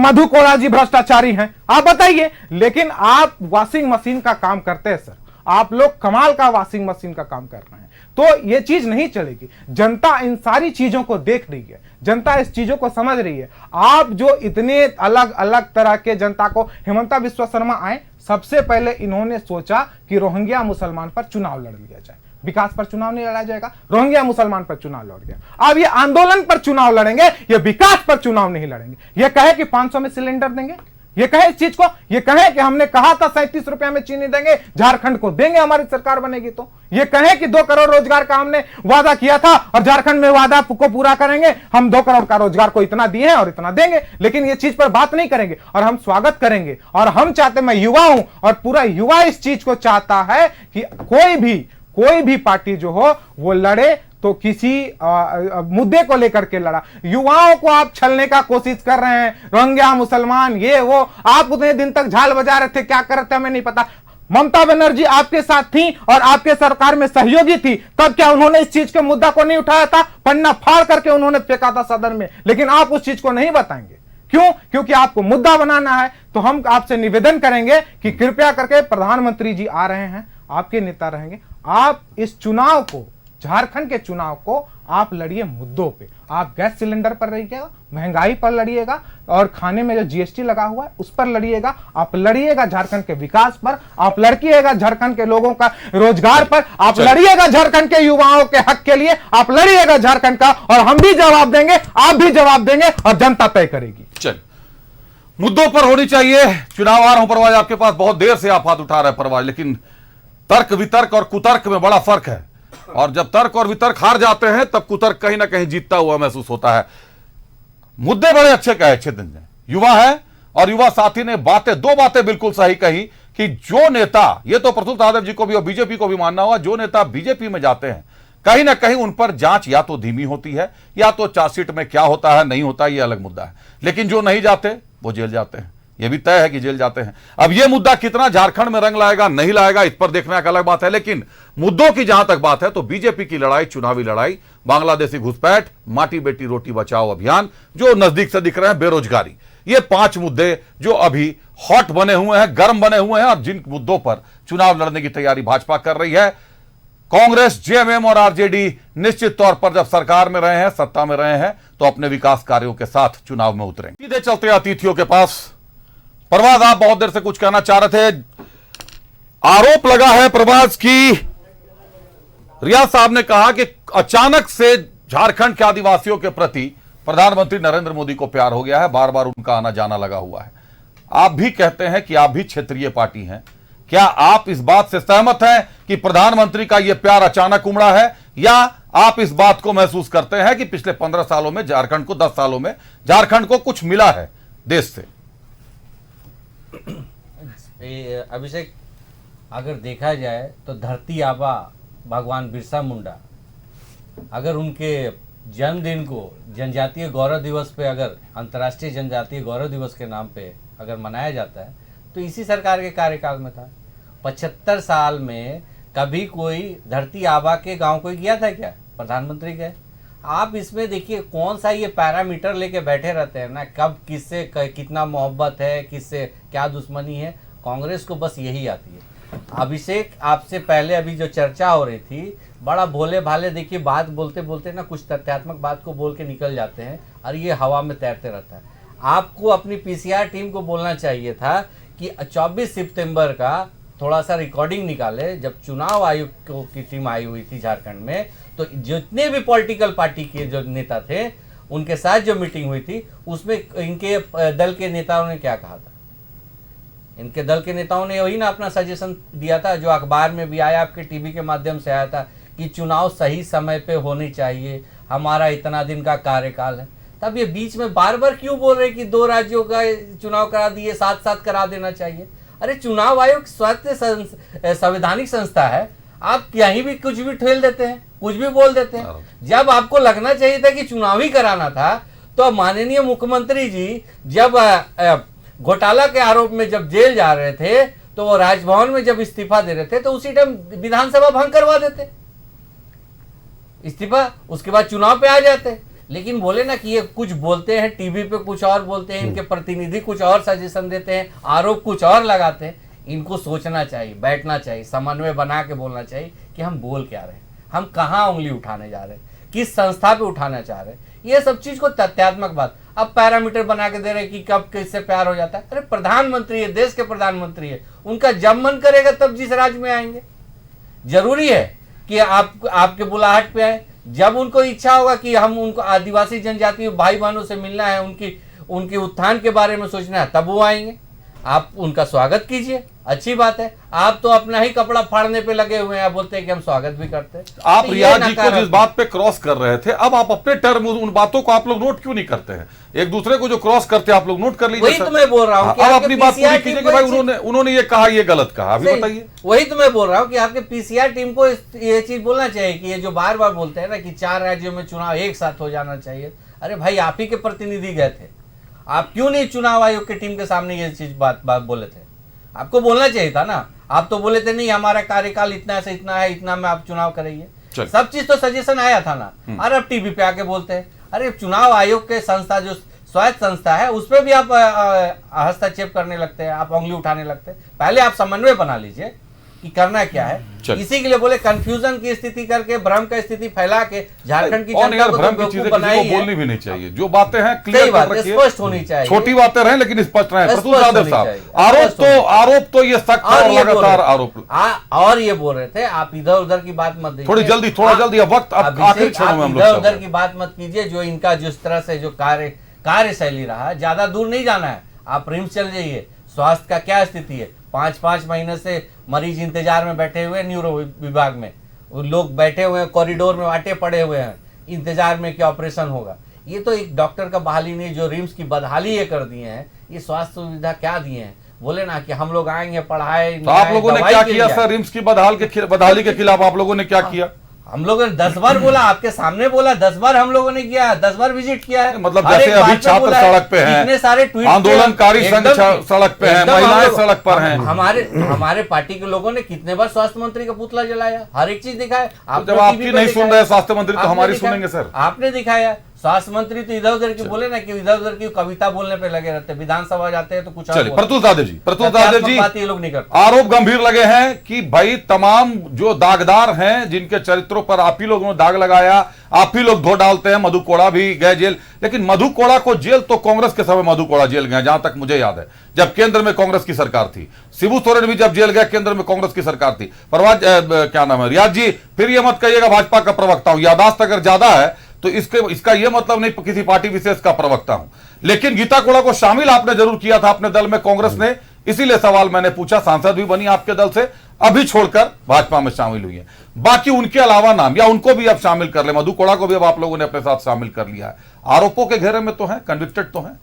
मधु कोड़ा जी भ्रष्टाचारी हैं, आप बताइए। लेकिन आप वॉशिंग मशीन का काम करते हैं सर, आप लोग कमाल का वॉशिंग मशीन का काम कर रहे हैं, तो ये चीज नहीं चलेगी। जनता इन सारी चीजों को देख रही है, जनता इस चीजों को समझ रही है। आप जो इतने अलग अलग तरह के जनता को, हेमंता बिस्व शर्मा आए, सबसे पहले इन्होंने सोचा कि रोहिंग्या मुसलमान पर चुनाव लड़ लिया जाए। विकास पर चुनाव नहीं लड़ा जाएगा, रोहिंग्या मुसलमान पर चुनाव लड़ गया। अब ये आंदोलन पर चुनाव लड़ेंगे, ये विकास पर चुनाव नहीं लड़ेंगे। ये कहे कि 500 में सिलेंडर देंगे, ये कहे इस चीज को, ये कहे कि हमने कहा था 37 रुपए में चीनी देंगे, झारखंड को देंगे, हमारी सरकार बनेगी तो। ये कहे कि 2 करोड़ रोजगार का हमने वादा किया था और झारखंड में वादा को पूरा करेंगे, हम 2 करोड़ का रोजगार को इतना दिए हैं और इतना देंगे। लेकिन ये चीज पर बात नहीं करेंगे और हम स्वागत करेंगे। और हम चाहते, मैं युवा हूं और पूरा युवा इस चीज को चाहता है कि कोई भी पार्टी जो हो वो लड़े तो किसी मुद्दे को लेकर के लड़ा। युवाओं को आप छलने का कोशिश कर रहे हैं, रोहिंग्या मुसलमान ये वो। आप उतने दिन तक झाल बजा रहे थे, क्या कर रहे थे हमें नहीं पता। ममता बनर्जी आपके साथ थी और आपके सरकार में सहयोगी थी, तब क्या उन्होंने इस चीज के मुद्दा को नहीं उठाया था? पन्ना फाड़ करके उन्होंने फेंका था सदन में, लेकिन आप उस चीज को नहीं बताएंगे। क्यों? क्योंकि आपको मुद्दा बनाना है। तो हम आपसे निवेदन करेंगे कि कृपया करके प्रधानमंत्री जी आ रहे हैं, आपके नेता रहेंगे, आप इस चुनाव को, झारखंड के चुनाव को आप लड़िए मुद्दों पे। आप गैस सिलेंडर पर लड़िएगा, महंगाई पर लड़िएगा, और खाने में जो जीएसटी लगा हुआ है उस पर लड़िएगा। आप लड़िएगा झारखंड के विकास पर, आप लड़िएगा झारखंड के लोगों का रोजगार पर, आप लड़िएगा झारखंड के युवाओं के हक के लिए, आप लड़िएगा झारखंड का। और हम भी जवाब देंगे, आप भी जवाब देंगे, और जनता तय करेगी। चल, मुद्दों पर होनी चाहिए। चुनाव आ रहा हूं परवाज, आपके पास बहुत देर से आप हाथ उठा रहे हैं परवाज, लेकिन तर्क वितर्क और कुतर्क में बड़ा फर्क है। और जब तर्क और वितर्क हार जाते हैं तब कुतर्क कहीं ना कहीं जीतता हुआ महसूस होता है। मुद्दे बड़े अच्छे कहे क्षेत्र, युवा है और युवा साथी ने दो बातें बिल्कुल सही कही कि जो नेता, ये तो प्रफुल्ल यादव जी को भी और बीजेपी को भी मानना होगा, जो नेता बीजेपी में जाते हैं कहीं ना कहीं उन पर जांच या तो धीमी होती है या तो चार्जशीट में क्या होता है नहीं होता, ये अलग मुद्दा है। लेकिन जो नहीं जाते वो जेल जाते हैं, यह भी तय है कि जेल जाते हैं। अब यह मुद्दा कितना झारखंड में रंग लाएगा नहीं लाएगा, इस पर देखना एक अलग बात है। लेकिन मुद्दों की जहां तक बात है तो बीजेपी की लड़ाई, चुनावी लड़ाई, बांग्लादेशी घुसपैठ, माटी बेटी रोटी बचाओ अभियान जो नजदीक से दिख रहे हैं, बेरोजगारी, ये 5 मुद्दे जो अभी हॉट बने हुए हैं, गर्म बने हुए हैं, और जिन मुद्दों पर चुनाव लड़ने की तैयारी भाजपा कर रही है। कांग्रेस, जेएमएम और आरजेडी निश्चित तौर पर जब सरकार में रहे हैं, सत्ता में रहे हैं, तो अपने विकास कार्यों के साथ चुनाव में उतरेंगे। सीधे चलते हैं अतिथियों के पास। प्रभात, आप बहुत देर से कुछ कहना चाह रहे थे। आरोप लगा है प्रभात की रियाज साहब ने कहा कि अचानक से झारखंड के आदिवासियों के प्रति प्रधानमंत्री नरेंद्र मोदी को प्यार हो गया है, बार बार उनका आना जाना लगा हुआ है। आप भी कहते हैं कि आप भी क्षेत्रीय पार्टी हैं, क्या आप इस बात से सहमत हैं कि प्रधानमंत्री का यह प्यार अचानक उमड़ा है, या आप इस बात को महसूस करते हैं कि पिछले 15 सालों में झारखंड को 10 सालों में झारखंड को कुछ मिला है देश से? अभिषेक, अगर देखा जाए तो धरती आबा भगवान बिरसा मुंडा, अगर उनके जन्मदिन को जनजातीय गौरव दिवस पे, अगर अंतर्राष्ट्रीय जनजातीय गौरव दिवस के नाम पे अगर मनाया जाता है तो इसी सरकार के कार्यकाल में था। 75 साल में कभी कोई धरती आबा के गांव कोई गया था क्या? प्रधानमंत्री गए। आप इसमें देखिए कौन सा ये पैरामीटर लेके बैठे रहते हैं ना, कब किससे कितना मोहब्बत है, किससे क्या दुश्मनी है। कांग्रेस को बस यही आती है। अभिषेक, आपसे पहले अभी जो चर्चा हो रही थी, बड़ा भोले भाले देखिए बात बोलते बोलते ना कुछ तथ्यात्मक बात को बोल के निकल जाते हैं और ये हवा में तैरते रहता है। आपको अपनी पीसीआर टीम को बोलना चाहिए था कि 24 सितंबर का थोड़ा सा रिकॉर्डिंग निकाले, जब चुनाव आयोग की टीम आई हुई थी झारखंड में, तो जितने भी पॉलिटिकल पार्टी के जो नेता थे उनके साथ जो मीटिंग हुई थी उसमें इनके दल के नेताओं ने क्या कहा था। इनके दल के नेताओं ने वही ना अपना सजेशन दिया था, जो अखबार में भी आया, आपके टीवी के माध्यम से आया था कि चुनाव सही समय पे होने चाहिए, हमारा इतना दिन का कार्यकाल है। तब ये बीच में बार बार क्यों बोल रहे कि 2 राज्यों का चुनाव करा दिए, साथ साथ करा देना चाहिए? अरे चुनाव आयोग स्वतंत्र संवैधानिक संस्था है, आप कहीं भी कुछ भी ठेल देते हैं, कुछ भी बोल देते हैं। जब आपको लगना चाहिए था कि चुनाव ही कराना था, तो माननीय मुख्यमंत्री जी जब घोटाला के आरोप में जब जेल जा रहे थे, तो वो राजभवन में जब इस्तीफा दे रहे थे तो उसी टाइम विधानसभा भंग करवा देते इस्तीफा, उसके बाद चुनाव पे आ जाते। लेकिन बोले ना कि ये कुछ बोलते हैं टीवी पे, कुछ और बोलते हैं, इनके प्रतिनिधि कुछ और सजेशन देते हैं, आरोप कुछ और लगाते हैं। इनको सोचना चाहिए, बैठना चाहिए, समन्वय बना के बोलना चाहिए कि हम बोल क्या रहे हैं, हम कहाँ उंगली उठाने जा रहे हैं, किस संस्था पे उठाना चाह रहे हैं। ये सब चीज को तथ्यात्मक बात अब पैरामीटर बना के दे रहे हैं कि कब किससे प्यार हो जाता है। अरे प्रधानमंत्री है, देश के प्रधानमंत्री है, उनका जब मन करेगा तब जिस राज्य में आएंगे। जरूरी है कि आपके बुलाहट पे आए, जब उनको इच्छा होगा कि हम उनको आदिवासी जनजाति भाई बहनों से मिलना है, उनके उत्थान के बारे में सोचना है, तब वो आएंगे। आप उनका स्वागत कीजिए, अच्छी बात है। आप तो अपना ही कपड़ा फाड़ने पे लगे हुए हैं, आप बोलते हैं कि हम स्वागत भी करते हैं। आप रियाज जी को जिस बात पे क्रॉस कर रहे थे, अब आप अपने टर्म उन बातों को आप लोग नोट क्यों नहीं करते हैं? एक दूसरे को जो क्रॉस करते हैं आप लोग नोट कर लीजिए। वही तो मैं बोल रहा हूँ। अब अपनी बात पूरी कीजिए कि भाई उन्होंने ये कहा, ये गलत कहा, अभी बताइए। वही तो मैं बोल रहा हूँ कि आपके पीसीआर टीम को ये चीज बोलना चाहिए कि ये जो बार बार बोलते हैं ना कि 4 राज्यों में चुनाव एक साथ हो जाना चाहिए। अरे भाई, आप ही के प्रतिनिधि गए थे, आप क्यों नहीं चुनाव आयोग की टीम के सामने ये चीज बात बोले थे? आपको बोलना चाहिए था ना। आप तो बोले थे नहीं हमारा कार्यकाल इतना से इतना है, इतना में आप चुनाव कराइए। सब चीज तो सजेशन आया था ना। अरे अब टीवी पे आके बोलते हैं। अरे चुनाव आयोग के संस्था जो स्वायत्त संस्था है उस पर भी आप हस्तक्षेप करने लगते हैं, आप उंगली उठाने लगते हैं। पहले आप समन्वय बना लीजिए कि करना क्या है। इसी के लिए बोले कंफ्यूजन की स्थिति करके, भ्रम का स्थिति फैला के झारखंड की जनता को भ्रम की चीजें बोलनी भी नहीं चाहिए। जो बातें हैं क्लियर कर रखिए, स्पष्ट होनी चाहिए। छोटी बातें रहें लेकिन स्पष्ट रहें। प्रतुल यादव साहब, आरोप तो ये सख्त और लगातार आरोप। और ये बोल रहे थे आप इधर उधर की बात मत दीजिए, थोड़ा जल्दी वक्त आखिरी क्षणों में हम लोग इधर उधर की बात मत कीजिए। जो इनका जिस तरह से जो कार्यशैली रहा, ज्यादा दूर नहीं जाना है। आप रिम्स चल जाइए, स्वास्थ्य का क्या स्थिति है। 5-5 महीने से मरीज इंतजार में बैठे हुए, न्यूरो विभाग में लोग बैठे हुए हैं, कॉरिडोर में बांटे पड़े हुए हैं इंतजार में कि ऑपरेशन होगा। ये तो एक डॉक्टर का बहाली नहीं, जो रिम्स की बदहाली ये कर दिए हैं, ये स्वास्थ्य सुविधा क्या दिए हैं। बोले ना कि हम लोग आएंगे, पढ़ाए। तो आप लोगों ने क्या किया सर? रिम्स की बदहाली के खिलाफ आप लोगों ने क्या किया? हम लोगों ने 10 बार बोला, आपके सामने बोला, 10 बार हम लोगों ने किया, 10 बार विजिट किया है। मतलब जैसे अभी छात्र सड़क पे हैं, इतने सारे ट्वीट, आंदोलनकारी संघ सड़क पे हैं, महिलाएं सड़क पर हैं। हमारे पार्टी के लोगों ने कितने बार स्वास्थ्य मंत्री का पुतला जलाया, हर एक चीज दिखाया। जब आपकी नहीं सुन रहे स्वास्थ्य मंत्री तो हमारी सुनेंगे सर? आपने दिखाया। स्वास्थ्य मंत्री तो इधर उधर की बोले ना, कि इधर उधर की कविता बोलने पे लगे रहते, विधानसभा जाते हैं तो कुछ चलिए प्रतुल दादेव जी बात ये लोग नहीं करते। आरोप गंभीर लगे हैं कि भाई तमाम जो दागदार हैं, जिनके चरित्रों पर आप ही लोगों ने दाग लगाया, आप ही लोग धो डालते हैं। मधु कोड़ा भी गए जेल, लेकिन मधु कोड़ा को जेल तो कांग्रेस के समय मधु कोड़ा जेल गए, जहां तक मुझे याद है, जब केंद्र में कांग्रेस की सरकार थी। शिबू सोरेन भी जब जेल गए, केंद्र में कांग्रेस की सरकार थी। परवाज क्या नाम है, रियाज जी, फिर ये मत कहिएगा भाजपा का प्रवक्ता हूं, यादाश्त अगर ज्यादा है तो इसका यह मतलब नहीं किसी पार्टी विशेष का प्रवक्ता हूं। लेकिन गीता कोड़ा को शामिल आपने जरूर किया था अपने दल में, कांग्रेस ने, इसीलिए सवाल मैंने पूछा। सांसद भी बनी आपके दल से, अभी छोड़कर भाजपा में शामिल हुई है। बाकी उनके अलावा नाम, या उनको भी अब शामिल कर ले, मधु कोड़ा को भी अब आप लोगों ने अपने साथ शामिल कर लिया है। आरोपों के घेरे में तो है, कन्विक्टेड तो है।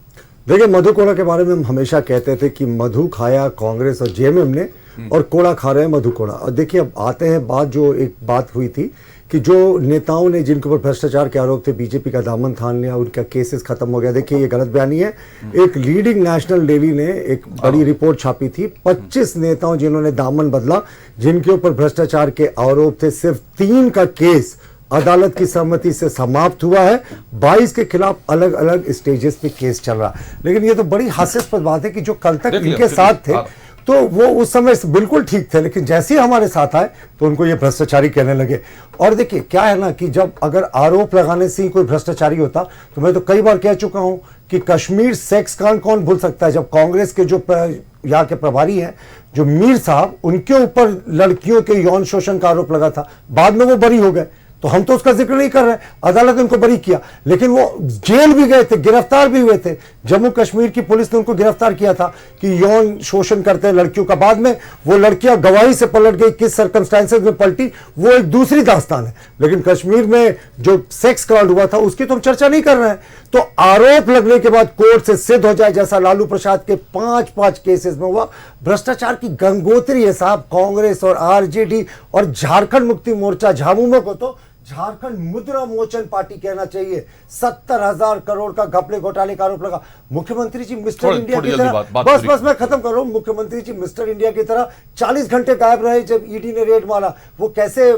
देखिए, मधु कोड़ा के बारे में हम हमेशा कहते थे कि मधु खाया कांग्रेस और जेएमएम ने, और कोड़ा खा रहे हैं मधु कोड़ा। और देखिए, अब आते हैं बात, जो एक बात हुई थी कि जो नेताओं ने जिनके ऊपर भ्रष्टाचार के आरोप थे, बीजेपी का दामन थाम लिया, उनका केसेस खत्म हो गया। देखिए, ये गलत बयानी है। एक लीडिंग नेशनल डेली ने एक बड़ी रिपोर्ट छापी थी, 25 नेताओं जिन्होंने दामन बदला, जिनके ऊपर भ्रष्टाचार के आरोप थे, सिर्फ 3 का केस अदालत की सहमति से समाप्त हुआ है। 22 के खिलाफ अलग अलग स्टेजेस पे केस चल रहा है। लेकिन ये तो बड़ी हास्यास्पद बात है कि जो कल तक इनके साथ थे तो वो उस समय बिल्कुल ठीक थे, लेकिन जैसे ही हमारे साथ आए तो उनको ये भ्रष्टाचारी कहने लगे। और देखिए क्या है ना कि जब अगर आरोप लगाने से ही कोई भ्रष्टाचारी होता, तो मैं तो कई बार कह चुका हूं कि कश्मीर सेक्स कांड कौन भूल सकता है, जब कांग्रेस के जो यहाँ के प्रभारी हैं, जो मीर साहब, उनके ऊपर लड़कियों के यौन शोषण का आरोप लगा था, बाद में वो बरी हो गए, तो हम तो उसका जिक्र नहीं कर रहे, अदालत ने उनको बरी किया, लेकिन वो जेल भी गए थे, गिरफ्तार भी हुए थे। जम्मू कश्मीर की पुलिस ने उनको गिरफ्तार किया था कि यौन शोषण करते हैं लड़कियों का। बाद में वो लड़कियां गवाही से पलट गई, किस सर्कमस्टेंसेस में पलटी, वो एक दूसरी दास्तान है। लेकिन कश्मीर में जो सेक्स कांड हुआ था उसकी तो हम चर्चा नहीं कर रहे हैं। तो आरोप लगने के बाद कोर्ट से सिद्ध हो जाए, जैसा लालू प्रसाद के 5 केसेस में हुआ, भ्रष्टाचार की गंगोत्री है साहब। कांग्रेस और आरजेडी और झारखंड मुक्ति मोर्चा झामुमो को तो झारखंड मुद्रा मोचन पार्टी कहना चाहिए। 70,000 करोड़ का घपले घोटाले का आरोप लगा। मुख्यमंत्री जी मिस्टर इंडिया की तरह, बस मैं खत्म कर रहा हूं, मुख्यमंत्री जी मिस्टर इंडिया की तरह 40 घंटे गायब रहे जब ईडी ने रेड मारा। वो कैसे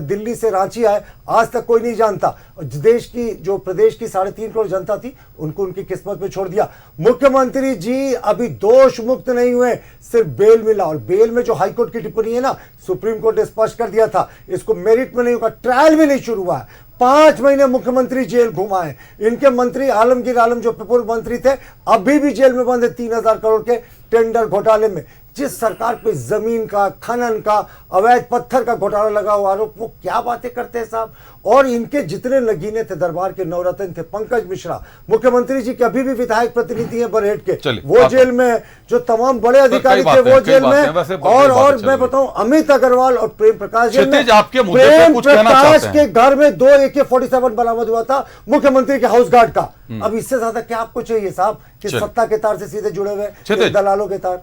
दिल्ली से रांची आए आज तक कोई नहीं जानता। देश की जो प्रदेश की 3.5 करोड़ जनता थी, उनको उनकी किस्मत पे छोड़ दिया। मुख्यमंत्री जी अभी दोष मुक्त नहीं हुए, सिर्फ बेल मिला। और बेल में जो हाईकोर्ट की टिप्पणी है ना, सुप्रीम कोर्ट ने स्पष्ट कर दिया था, इसको मेरिट में नहीं होगा, ट्रायल भी नहीं शुरू हुआ है। 5 महीने मुख्यमंत्री जेल घुमाए। इनके मंत्री आलमगीर आलम जो पूर्व मंत्री थे, अभी भी जेल में बंद है 3,000 करोड़ के टेंडर घोटाले में। जिस सरकार पे जमीन का, खनन का, अवैध पत्थर का घोटाला लगा हुआ आरोप, वो क्या बातें करते हैं साहब। और इनके जितने नगीने थे, दरबार के नवरत्न थे, पंकज मिश्रा, मुख्यमंत्री जी के अभी भी विधायक प्रतिनिधि हैं बरहेट के, वो जेल में, जो तमाम बड़े अधिकारी थे वो जेल में। और मैं बताऊं, अमित अग्रवाल और प्रेम प्रकाश जेल में। प्रेम प्रकाश के घर में 2 AK-47 बरामद हुआ था मुख्यमंत्री के हाउस गार्ड का। अब इससे ज्यादा क्या आपको चाहिए साहब, कि सत्ता के तार से सीधे जुड़े हुए दलालों के तार।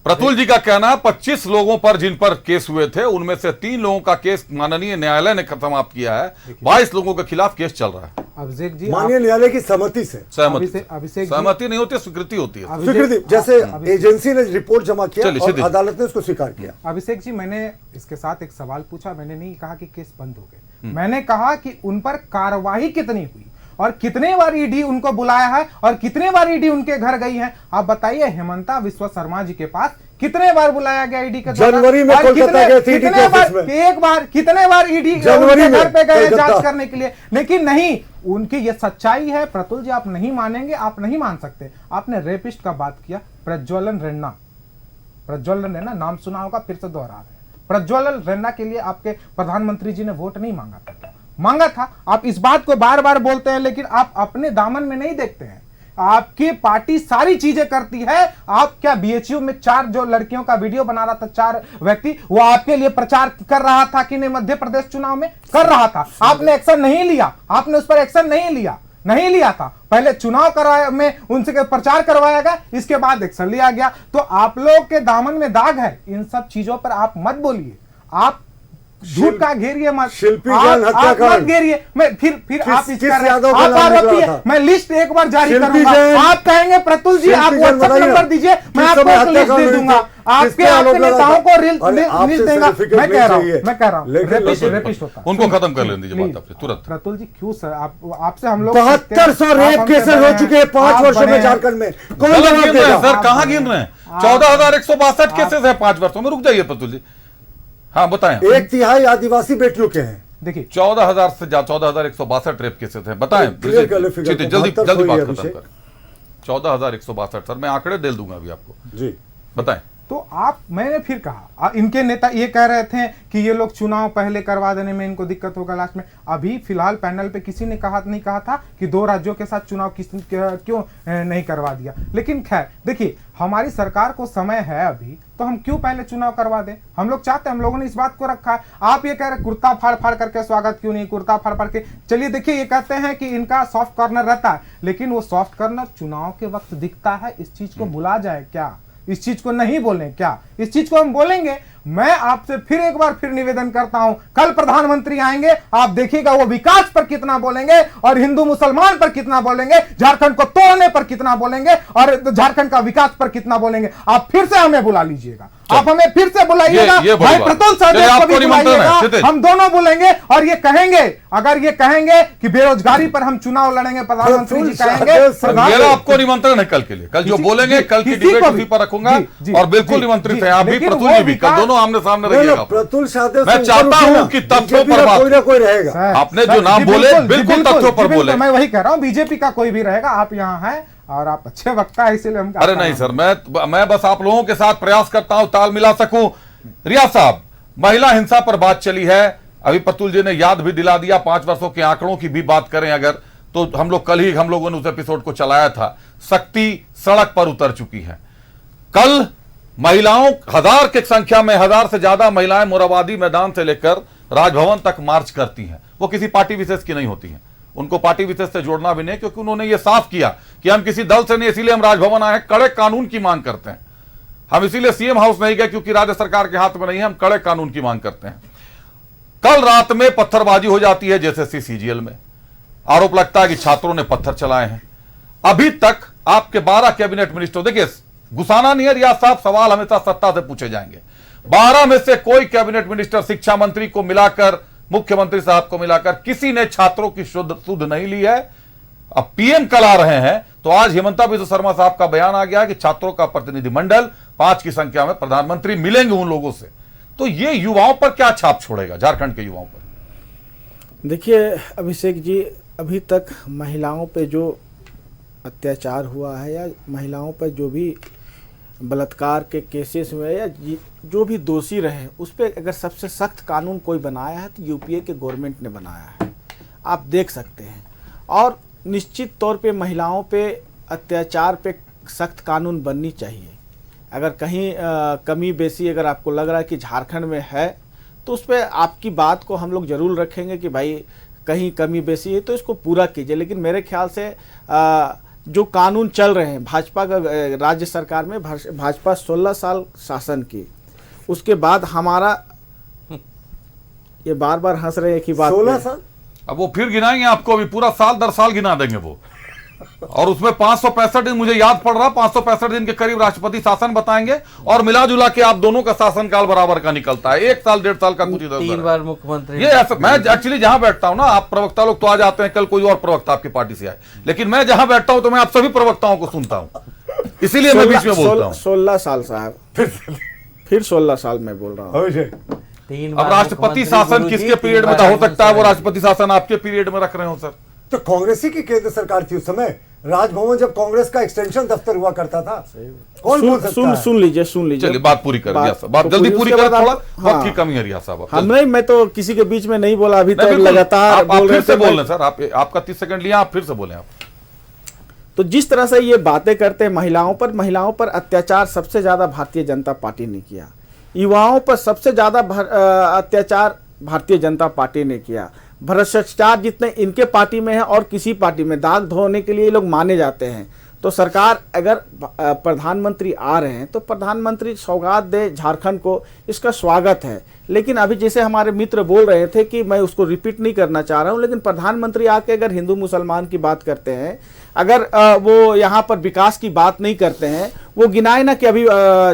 प्रतुल जी का कहना, 25 लोगों पर जिन पर केस हुए थे, उनमें से 3 लोगों का केस माननीय न्यायालय ने समाप्त किया है, 22 लोगों के खिलाफ केस चल रहा है। अभिषेक जी, माननीय न्यायालय की सहमति से, सहमति नहीं होती, स्वीकृति होती है। स्वीकृति, जैसे एजेंसी ने रिपोर्ट जमा किया और अदालत ने उसको स्वीकार किया। अभिषेक जी, मैंने इसके साथ एक सवाल पूछा। मैंने नहीं कहा कि केस बंद हो गए, मैंने कहा कि उन पर कार्रवाई कितनी हुई और कितने बार ईडी उनको बुलाया है और कितने बार ईडी उनके घर गई है। आप बताइए, हेमंता विश्व शर्मा जी के पास कितने बार बुलाया गया ईडी के? जनवरी में कोलकाता गए थे, कितने बार ईडी जनवरी में घर पे गए जांच करने के लिए, लेकिन नहीं, उनकी ये सच्चाई है। प्रतुल जी, आप नहीं मानेंगे, आप नहीं मान सकते। आपने रेपिस्ट का बात किया, प्रज्वलन रेन्ना नाम सुना होगा, फिर से दोहरा रहे हैं। प्रज्वलन रेन्ना के लिए आपके प्रधानमंत्री जी ने वोट नहीं मांगा था, मांगा था। आप इस बात को बार बार बोलते हैं, लेकिन आप अपने दामन में नहीं देखते हैं। आपकी पार्टी सारी चीजें करती है। आप क्या बीएचयू में 4 जो लड़कियों का वीडियो बना रहा था, 4 व्यक्ति, वो आपके लिए प्रचार कर रहा था कि नहीं? मध्य प्रदेश चुनाव में कर रहा था, आपने एक्शन नहीं लिया, आपने उस पर एक्शन नहीं लिया था। पहले चुनाव करवाया में उनसे प्रचार करवाया गया, इसके बाद एक्शन लिया गया। तो आप लोग के दामन में दाग है, इन सब चीजों पर आप मत बोलिए। आप झूठ का घेरिए मत, शिल्पी आप जैन हत्याकांड घेरिए। मैं फिर आप किस यादव का आप नाम आरोपी निकला है। था? मैं लिस्ट एक बार जारी शिल्पी करूंगा, जैन, आप कहेंगे प्रतुल जी आप शिल्पी जैन व्हाट्सएप बताइए, नंबर दीजिए, मैं किस आपको समय एक लिस्ट हत्याकांड दे हुई दूंगा, थी? आपके किसके आरोप आपके लगा नेताओं था? को अरे आपसे लिस्ट देगा। सर्टिफिकेट मैं कह रहा हूँ, चाहिए। मैं कह रहा हूँ, लेकिन रेपिस्ट होता है। उनको खत्म कर लेने दीजिए बात आपसे तुरंत। प्रतुल जी क्यों सर, आपसे हम लोग 7200 रेप केसेस हो चुके हैं 5 वर्षों में झारखंड में। कौन गलत जवाब गिन रहे हैं देगा? सर, कहाँ गिन रहे हैं? 14,162 केसेस है 5 वर्षों में। रुक जाइए प्रतुल जी, हाँ बताएं। 1/3 आदिवासी बेटियों के हैं। देखिए 14,000 से 14,162 रेप केसेस हैं, बताएं क्लियर कर ले फिगर को, जल्दी 72 जल्दी बात है खत्म अभिषेक। करें। 14,162 सर, मैं आंकड़े दे दूंगा अभी आपको जी बताएं। तो मैंने फिर कहा, इनके नेता ये कह रहे थे कि ये लोग चुनाव पहले करवा देने में इनको दिक्कत होगा लास्ट में। अभी फिलहाल पैनल पे किसी ने नहीं कहा था कि 2 राज्यों के साथ चुनाव क्यों नहीं करवा दिया। लेकिन खैर देखिए, हमारी सरकार को समय है अभी, तो हम क्यों पहले चुनाव करवा दें? हम लोग चाहते हैं, हम लोगों ने इस बात को रखा है। आप ये कह रहे कुर्ता फाड़ फाड़ करके स्वागत क्यों नहीं, कुर्ता फाड़ फाड़ के। चलिए देखिए, ये कहते हैं कि इनका सॉफ्ट कॉर्नर रहता है, लेकिन वो सॉफ्ट कॉर्नर चुनाव के वक्त दिखता है। इस चीज को भुला जाए क्या? इस चीज को नहीं बोलें क्या? इस चीज को हम बोलेंगे। मैं आपसे फिर एक बार निवेदन करता हूं, कल प्रधानमंत्री आएंगे, आप देखिएगा वो विकास पर कितना बोलेंगे और हिंदू मुसलमान पर कितना बोलेंगे, झारखंड को तोड़ने पर कितना बोलेंगे और झारखंड का विकास पर कितना बोलेंगे। आप फिर से हमें बुला लीजिएगा, आप हमें फिर से बुलाइएगा, भाई प्रतुल सहदेव को भी बुलाइएगा, हम दोनों बोलेंगे और ये कहेंगे, अगर ये कहेंगे कि बेरोजगारी पर हम चुनाव लड़ेंगे, प्रधानमंत्री जी कहेंगे। आपको निमंत्रण है कल के लिए, कल जो बोलेंगे कल की डिबेट उसी पर रखूंगा और बिल्कुल निमंत्रित है आप भी, प्रतुल जी भी, कल दोनों आमने सामने रहिएगा। प्रतुल सहदेव मैं चाहता हूं कि तथ्यों पर बात, कोई ना कोई रहेगा। आपने जो नाम बोले बिल्कुल तथ्यों पर बोले। मैं वही कह रहा हूं, बीजेपी का कोई भी रहेगा, आप यहाँ हैं और आप अच्छे वक्ता है, इसीलिए हम। अरे नहीं सर, मैं बस आप लोगों के साथ प्रयास करता हूं ताल मिला सकूं। रियाज साहब, महिला हिंसा पर बात चली है, अभी प्रतुल जी ने याद भी दिला दिया। 5 वर्षों के आंकड़ों की भी बात करें अगर, तो हम लोग कल ही हम लोगों ने उस एपिसोड को चलाया था। शक्ति सड़क पर उतर चुकी है। कल महिलाओं 1000 की संख्या में, 1000 से ज्यादा महिलाएं मोराबादी मैदान से लेकर राजभवन तक मार्च करती हैं। वो किसी पार्टी विशेष की नहीं होती हैं, उनको पार्टी विशेष से जोड़ना भी नहीं, क्योंकि उन्होंने ये साफ किया कि हम किसी दल से नहीं, इसीलिए हम राजभवन आए हैं, कड़े कानून की मांग करते हैं। हम इसीलिए सीएम हाउस नहीं गए क्योंकि राज्य सरकार के हाथ में नहीं है, हम कड़े कानून की मांग करते हैं। कल रात में पत्थरबाजी हो जाती है जेएसएससी सीजीएल में, आरोप लगता है कि छात्रों ने पत्थर चलाए हैं। अभी तक आपके 12 कैबिनेट मिनिस्टर, देखिए गुस्साना नहीं है रियाज साहब, सवाल हमेशा सत्ता से पूछे जाएंगे। 12 में से कोई कैबिनेट मिनिस्टर, शिक्षा मंत्री को मिलाकर, मुख्यमंत्री साहब को मिलाकर, किसी ने छात्रों की सुध नहीं ली है। अब पीएम कल आ रहे हैं, तो आज हिमंता बिस्वा शर्मा साहब का बयान आ गया कि छात्रों का प्रतिनिधिमंडल 5 की संख्या में, प्रधानमंत्री मिलेंगे उन लोगों से। तो ये युवाओं पर क्या छाप छोड़ेगा, झारखंड के युवाओं पर? देखिए अभिषेक जी, अभी तक महिलाओं पे जो अत्याचार हुआ है या महिलाओं पर जो भी बलात्कार के केसेस हुए या जो भी दोषी रहे, उस पर अगर सबसे सख्त कानून कोई बनाया है तो यूपीए के गवर्नमेंट ने बनाया है, आप देख सकते हैं। और निश्चित तौर पे महिलाओं पे अत्याचार पे सख्त कानून बननी चाहिए। अगर कहीं कमी बेसी अगर आपको लग रहा है कि झारखंड में है, तो उस पर आपकी बात को हम लोग ज़रूर रखेंगे कि भाई कहीं कमी बेसी है तो इसको पूरा कीजिए। लेकिन मेरे ख्याल से जो कानून चल रहे हैं भाजपा का, राज्य सरकार में भाजपा 16 साल शासन की, उसके बाद हमारा, ये बार बार हंस रहे हैं कि बात 16 साल, अब वो फिर गिनाएंगे आपको, अभी पूरा साल दर साल गिना देंगे वो। और उसमें 565 दिन, मुझे याद पड़ रहा, 565 दिन के करीब राष्ट्रपति शासन बताएंगे और मिला जुला के आप दोनों का शासनकाल बराबर का निकलता है। 1 साल 1.5 साल का कुछ इधर 3 बार मुख्यमंत्री। ये ऐसा, मैं एक्चुअली जहां बैठता हूं ना, आप प्रवक्ता लोग तो आ जाते हैं, कल कोई और प्रवक्ता आपकी पार्टी से आए, लेकिन मैं जहां बैठता हूं तो मैं आप सभी प्रवक्ताओं को सुनता हूं, इसीलिए मैं बीच में बोलता हूं। 16 साल साहब, फिर 16 साल मैं बोल रहा हूँ। अब राष्ट्रपति शासन किसके पीरियड में था? हो सकता है वो राष्ट्रपति शासन आपके पीरियड में रख रहे हो सर। तो कांग्रेस ही की केंद्र सरकार थी उस समय, राजभवन जब कांग्रेस का एक्सटेंशन दफ्तर हुआ करता था। कौन बोल सकता है? सुन लीजिए चलिए बात पूरी कर रिया साहब, बात जल्दी पूरी करें, थोड़ा वक्त की कमी है रिया साहब। हम नहीं, मैं तो किसी के बीच में नहीं बोला, अभी तक लगातार आप फिर से बोल रहे सर, आपका 30 सेकंड लिया, आप फिर से बोले। आप तो जिस तरह से ये बातें करते हैं महिलाओं पर अत्याचार सबसे ज्यादा भारतीय जनता पार्टी ने किया, युवाओं पर सबसे ज्यादा अत्याचार भारतीय जनता पार्टी ने किया। भ्रष्टाचार जितने इनके पार्टी में है और किसी पार्टी में, दाग धोने के लिए लोग माने जाते हैं। तो सरकार अगर प्रधानमंत्री आ रहे हैं तो प्रधानमंत्री सौगात दे झारखंड को, इसका स्वागत है। लेकिन अभी जैसे हमारे मित्र बोल रहे थे कि मैं उसको रिपीट नहीं करना चाह रहा हूं, लेकिन प्रधानमंत्री आके अगर हिंदू मुसलमान की बात करते हैं, अगर वो यहाँ पर विकास की बात नहीं करते हैं, वो गिनाए ना कि अभी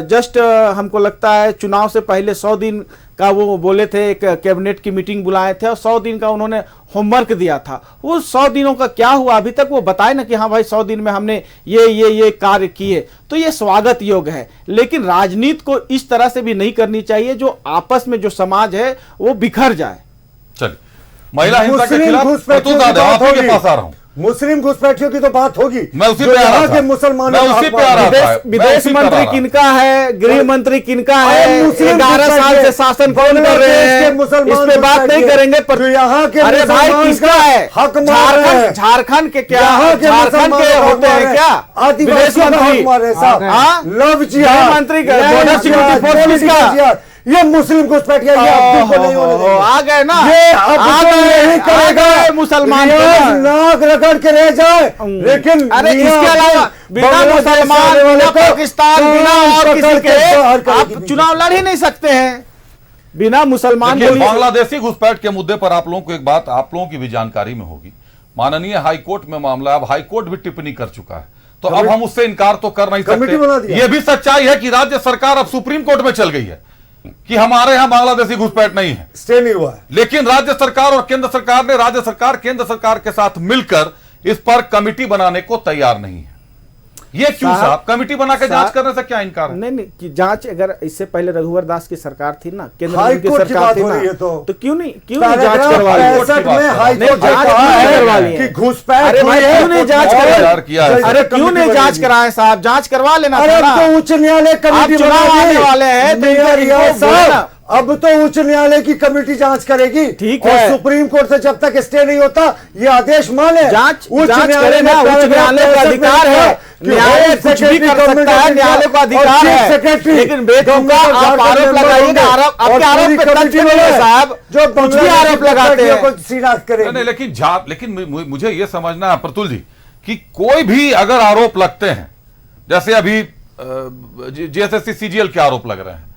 जस्ट हमको लगता है चुनाव से पहले 100 दिन का वो बोले थे, एक कैबिनेट की मीटिंग बुलाए थे और 100 दिन का उन्होंने होमवर्क दिया था। वो 100 दिनों का क्या हुआ अभी तक वो बताए ना कि हाँ भाई 100 दिन में हमने ये कार्य किए, तो ये स्वागत योग्य है। लेकिन राजनीति को इस तरह से भी नहीं करनी चाहिए जो आपस में जो समाज है वो बिखर जाए। चलिए, महिला हिंसा के खिलाफ आप के पास आ रहा हूं। मुस्लिम घुसपैठियों की तो बात होगी, मैं उसी पे आ रहा था। मुसलमानों विदेश मंत्री किनका है, गृह मंत्री किनका है, 11 साल से शासन कौन कर रहे हैं, इस पे बात नहीं करेंगे। पर यहाँ के अरे भाई किसका है, झारखंड के क्या, झारखंड के होते हैं क्या विदेश मंत्री, गृह मंत्री बॉर्डर सिक्योरिटी फोर्स किसका, ये मुस्लिम घुसपैठिया आ गए ना, ये नहीं करेगा, मुसलमान नाक रगड़ के रह जाए। लेकिन अरे इसके अलावा बिना मुसलमान, बिना पाकिस्तान, बिना और किसी के आप चुनाव लड़ ही नहीं सकते हैं बिना मुसलमान। बांग्लादेशी घुसपैठ के मुद्दे पर आप लोगों को एक बात आप लोगों की भी जानकारी में होगी, माननीय हाईकोर्ट में मामला, अब हाईकोर्ट भी टिप्पणी कर चुका है, तो अब हम उससे इनकार तो कर नहीं सकते। यह भी सच्चाई है कि राज्य सरकार अब सुप्रीम कोर्ट में चल गई है कि हमारे यहां बांग्लादेशी घुसपैठ नहीं है, स्टे नहीं हुआ है। लेकिन राज्य सरकार और केंद्र सरकार ने, राज्य सरकार केंद्र सरकार के साथ मिलकर इस पर कमेटी बनाने को तैयार नहीं है। ये क्यों साहब, कमेटी बना के जांच करने से क्या इनकार है? नहीं कि जांच, अगर इससे पहले रघुवर दास की सरकार थी ना, केंद्र की सरकार थी ना, तो क्यों नहीं जांच करवा ली, घुसपैठ क्यों नहीं जांच किया, अरे क्यों नहीं जांच कराए साहब, जांच करवा लेना था। तो उच्च न्यायालय कमेटी चुनाव आने वाले हैं, अब तो उच्च न्यायालय की कमेटी जांच करेगी, ठीक है। और सुप्रीम कोर्ट से जब तक स्टे नहीं होता ये आदेश माने, जांच करे ना, उच्च न्यायालय का अधिकार है, न्यायालय कुछ भी कर सकता है, न्यायालय का अधिकार है। लेकिन बेतुका आप आरोप लगाइएगा, आपके आरोप पे तथ्य नहीं है साहब, जो कुछ भी आरोप लगाते हैं। नहीं, लेकिन मुझे ये समझना है प्रतुल जी कि कोई भी अगर आरोप लगते हैं, जैसे अभी जीएसएससी सीजीएल के आरोप लग रहे हैं,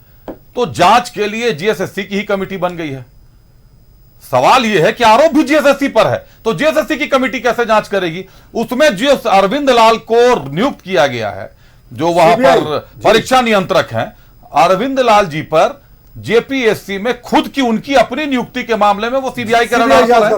तो जांच के लिए जीएसएससी की ही कमेटी बन गई है। सवाल यह है कि आरोप भी जीएसएससी पर है, तो जीएसएससी की कमेटी कैसे जांच करेगी? उसमें जो अरविंद लाल को नियुक्त किया गया है, जो वहां पर परीक्षा नियंत्रक हैं, अरविंद लाल जी पर जेपीएससी में खुद की उनकी अपनी नियुक्ति के मामले में वो सीबीआई के रडार,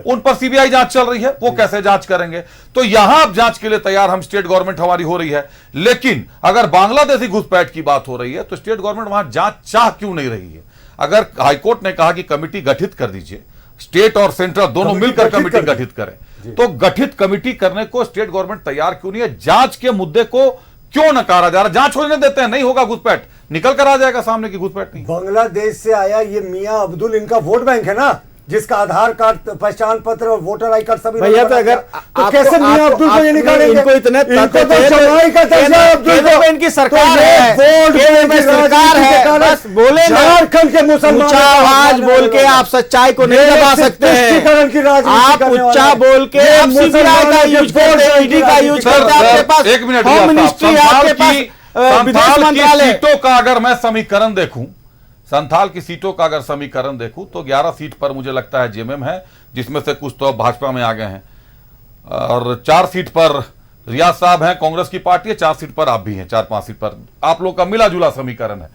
उन पर सीबीआई जांच चल रही है, वो कैसे जांच करेंगे? तो यहां अब जांच के लिए तैयार हम, स्टेट गवर्नमेंट हमारी हो रही है। लेकिन अगर बांग्लादेशी घुसपैठ की बात हो रही है तो स्टेट गवर्नमेंट वहां जांच चाह क्यों नहीं रही है? अगर हाईकोर्ट ने कहा कि कमेटी गठित कर दीजिए, स्टेट और सेंट्रल दोनों मिलकर कमेटी गठित करें, तो गठित कमेटी करने को स्टेट गवर्नमेंट तैयार क्यों नहीं है? जांच के मुद्दे को क्यों नकारा जा रहा? जांच होने देते हैं, नहीं होगा घुसपैठ, निकल कर आ जाएगा सामने की घुसपैठ नहीं। बांग्लादेश से आया ये मियां अब्दुल, इनका वोट बैंक है ना, जिसका आधार कार्ड, पहचान पत्र और वोटर आई कार्ड सभी भैया, तो अगर तो कैसे मियां अब्दुल को ये निकालेंगे? इनको इतने इनकी सरकार है, बस बोले झारखंड के मुसलमान आवाज बोल के आप सच्चाई को नहीं दबा सकते हैं। आप उच्चा बोल के सीबीआई का यूज करते हैं, ईडी का यूज करते हैं, आपके पास एक मिनट, होम मिनिस्ट्री, आपके पास विदेश मंत्रालय। सीटों का अगर मैं समीकरण देखूं, संथाल की सीटों का अगर समीकरण देखूं तो 11 सीट पर मुझे लगता है जेएमएम है, जिसमें से कुछ तो भाजपा में आ गए हैं, और 4 सीट पर रियाज साहब हैं, कांग्रेस की पार्टी है, 4 सीट पर आप भी हैं, 4-5 सीट पर आप लोग का मिला जुला समीकरण है।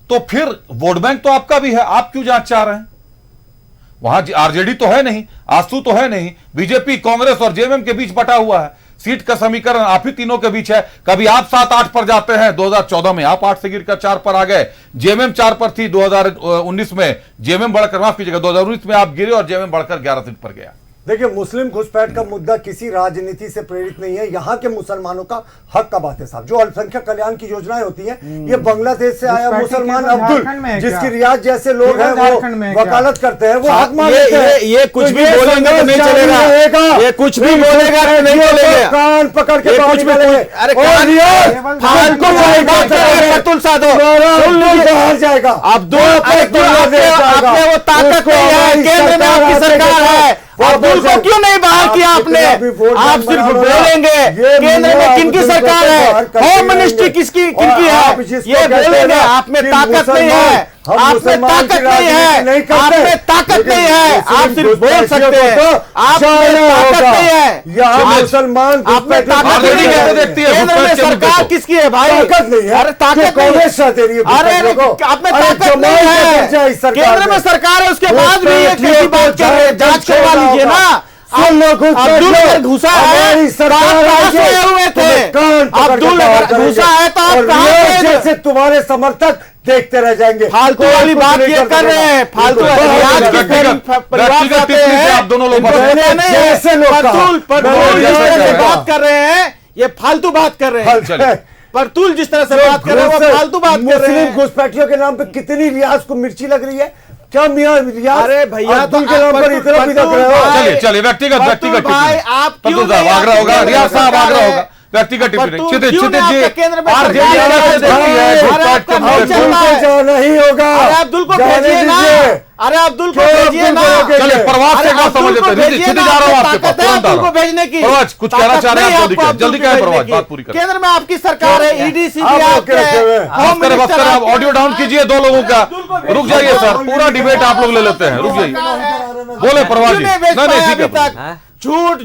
तो फिर वोट बैंक तो आपका भी है, आप क्यों जांच चाह रहे हैं? वहां आरजेडी तो है नहीं, आसू तो है नहीं, बीजेपी, कांग्रेस और जेएमएम के बीच बटा हुआ है। सीट का समीकरण आप ही तीनों के बीच है। कभी आप 7-8 पर जाते हैं, 2014 में आप 8 से गिरकर 4 पर आ गए, जेएमएम 4 पर थी, 2019 में जेएमएम बढ़कर, माफ कीजिएगा, 2019 में आप गिरे और जेएमएम बढ़कर 11 सीट पर गया। देखिए, मुस्लिम घुसपैठ का मुद्दा किसी राजनीति से प्रेरित नहीं है, यहाँ के मुसलमानों का हक का बात है साहब। जो अल्पसंख्यक कल्याण की योजनाएं होती हैं, ये बांग्लादेश से आया मुसलमान अब्दुल, जिसकी रियाज जैसे लोग हैं वो वकालत करते हैं, वो हक मांगते हैं। ये कुछ भी बोलेंगे तो नहीं चलेगा, ये कुछ भी बोलेगा तो नहीं चलेगा, कान पकड़ के कुछ भी। अरे जाएगा अब्दुल, आपने वो ताकत नहीं है, केंद्र में आपकी सरकार है, अब्दुल को क्यों नहीं बाहर किया आपने? आप सिर्फ बोलेंगे केंद्र में किनकी सरकार है, होम मिनिस्ट्री किनकी है, ये बोलेंगे। आप में ताकत नहीं है, आप में ताकत नहीं है, आप में ताकत नहीं है, आप सिर्फ बोल सकते हैं, आप में ताकत नहीं है। मुसलमान आप में ताकत नहीं है। केंद्र में सरकार किसकी है भाई? ताकत नहीं है। अरे ताकत कांग्रेस चाहती है। अरे आप में ताकत नहीं है। केंद्र में सरकार है, उसके बाद भी ये कैसी बात कर रहे हैं? जांच करवा लीजिए ना। अब्दुल घुसा है, कहाँ सोए हुए थे? अब्दुल घुसा है तो आप कहाँ जैसे तुम्हारे समर्थक देखते रह जाएंगे। फालतू वाली बात ये कर रहे हैं, फालतू आप दोनों लोग बात कर रहे हैं, ये फालतू बात कर रहे हैं। परतुल जिस तरह से बात कर रहे हैं वो फालतू बात कर रहे हैं। मुस्लिम घुसपैठियों के नाम पे कितनी रियाज को मिर्ची लग रही है? क्या मियां रियाज? अरे भैया अब्दुल के नाम पर इतना बिदक रहे हो? चलिए चलिए व्यक्तिगत भाई आप क्यों साहब आगरा होगा, रियाज साहब आगरा होगा, व्यक्तिगत टिप्पणी। क्षितिज जी जाना ही होगा। अरे अब्दुल को भेजिए ना, अरे अब्दुल को भेजिए ना। चलिए प्रवास से क्या समझ लेते हैं? क्षितिज आ रहा हूं आपके पास, अब्दुल को भेजने की। प्रवास कुछ कहना चाह रहे हैं आप? जल्दी कहें प्रवास, बात पूरी करें। केंद्र में आपकी सरकार है, ईडी सीबीआई आप ऑडियो डाउन कीजिए दो लोगों का। रुक जाइए सर, पूरा डिबेट आप लोग ले लेते हैं, रुक जाइए। बोले प्रवास जी। नहीं ठीक है, झूठ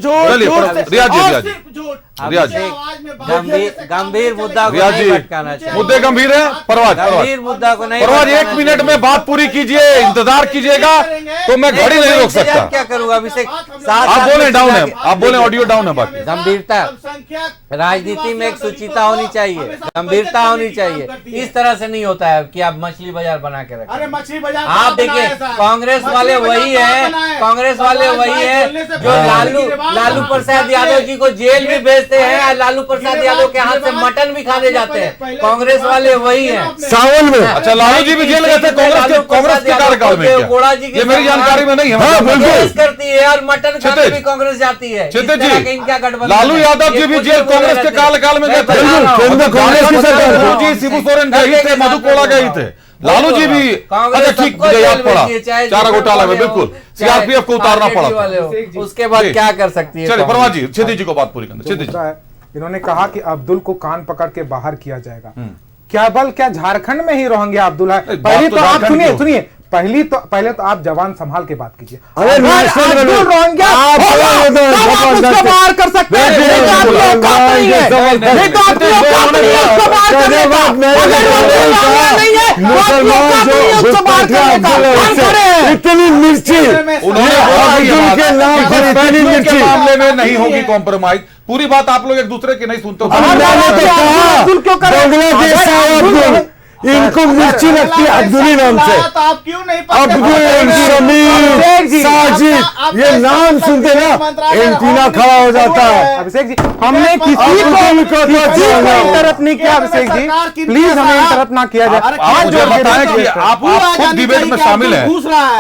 रियाज गंभीर मुद्दा को नहीं भटकाना चाहिए। मुद्दे गंभीर है। गंभीर मुद्दा को नहीं। परवाज 1 मिनट में बात पूरी कीजिए, इंतजार कीजिएगा तो मैं घड़ी नहीं रोक सकता। क्या करूंगा अभिषेक? आप बोले डाउन है, आप बोले ऑडियो डाउन है। बाकी गंभीरता, राजनीति में एक सुचिता होनी चाहिए, गंभीरता होनी चाहिए। इस तरह से नहीं होता है कि आप मछली बाजार बना के रखें। अरे मछली बाजार आप देखिए, कांग्रेस वाले वही है, कांग्रेस वाले वही है जो लालू प्रसाद यादव जी को जेल भी भेजते हैं, लालू प्रसाद यादव के हाथ से मटन भी खाने जाते हैं। कांग्रेस वाले वही हैं। सावन में अच्छा लालू जी भी जेल गए थे कांग्रेस के कार्यकाल में? गोड़ा जी ये मेरी जानकारी में नहीं है। कांग्रेस करती है और मटन खाने भी कांग्रेस जाती है। क्षितिज जी, इनका गठबंधन लालू यादव जी भी जेल कांग्रेस के कार्यकाल में गए थे। कांग्रेस की सरकार जी शिबू सोरेन गई थे, मधु कोड़ा गई थे, लालू जी भी। अच्छा ठीक, मुझे याद पड़ा चारा घोटाला में बिल्कुल सीआरपीएफ को उतारना पड़ा था। उसके बाद क्या कर सकती है? चलिए परवाज जी, क्षितिज जी को बात पूरी करना। क्षितिज इन्होंने कहा कि अब्दुल को कान पकड़ के बाहर किया जाएगा। क्या बल क्या झारखंड में ही रोहिंग्या अब्दुल है? पहले तो आप सुनिए, पहले तो आप जवान संभाल के बात कीजिए। अरे अब्दुल रोहिंग्या उसको बाहर कर सकते हैं, इतनी मिर्ची के मामले में नहीं होगी कॉम्प्रोमाइज। पूरी बात आप लोग एक दूसरे की नहीं सुनते। इनको मिर्ची लगती है अब्दुल नाम से। आप क्यों नहीं? अब्दुल, शमीर, साजिद, ये नाम सुनते ना एंटीना खड़ा हो जाता है। अभिषेक जी, हमने किसी को इंटरप्ट नहीं किया। अभिषेक जी प्लीज हमें इंटरप्ट ना किया जाए। आप मुझे बताएं कि आप खुद डिबेट में शामिल हैं।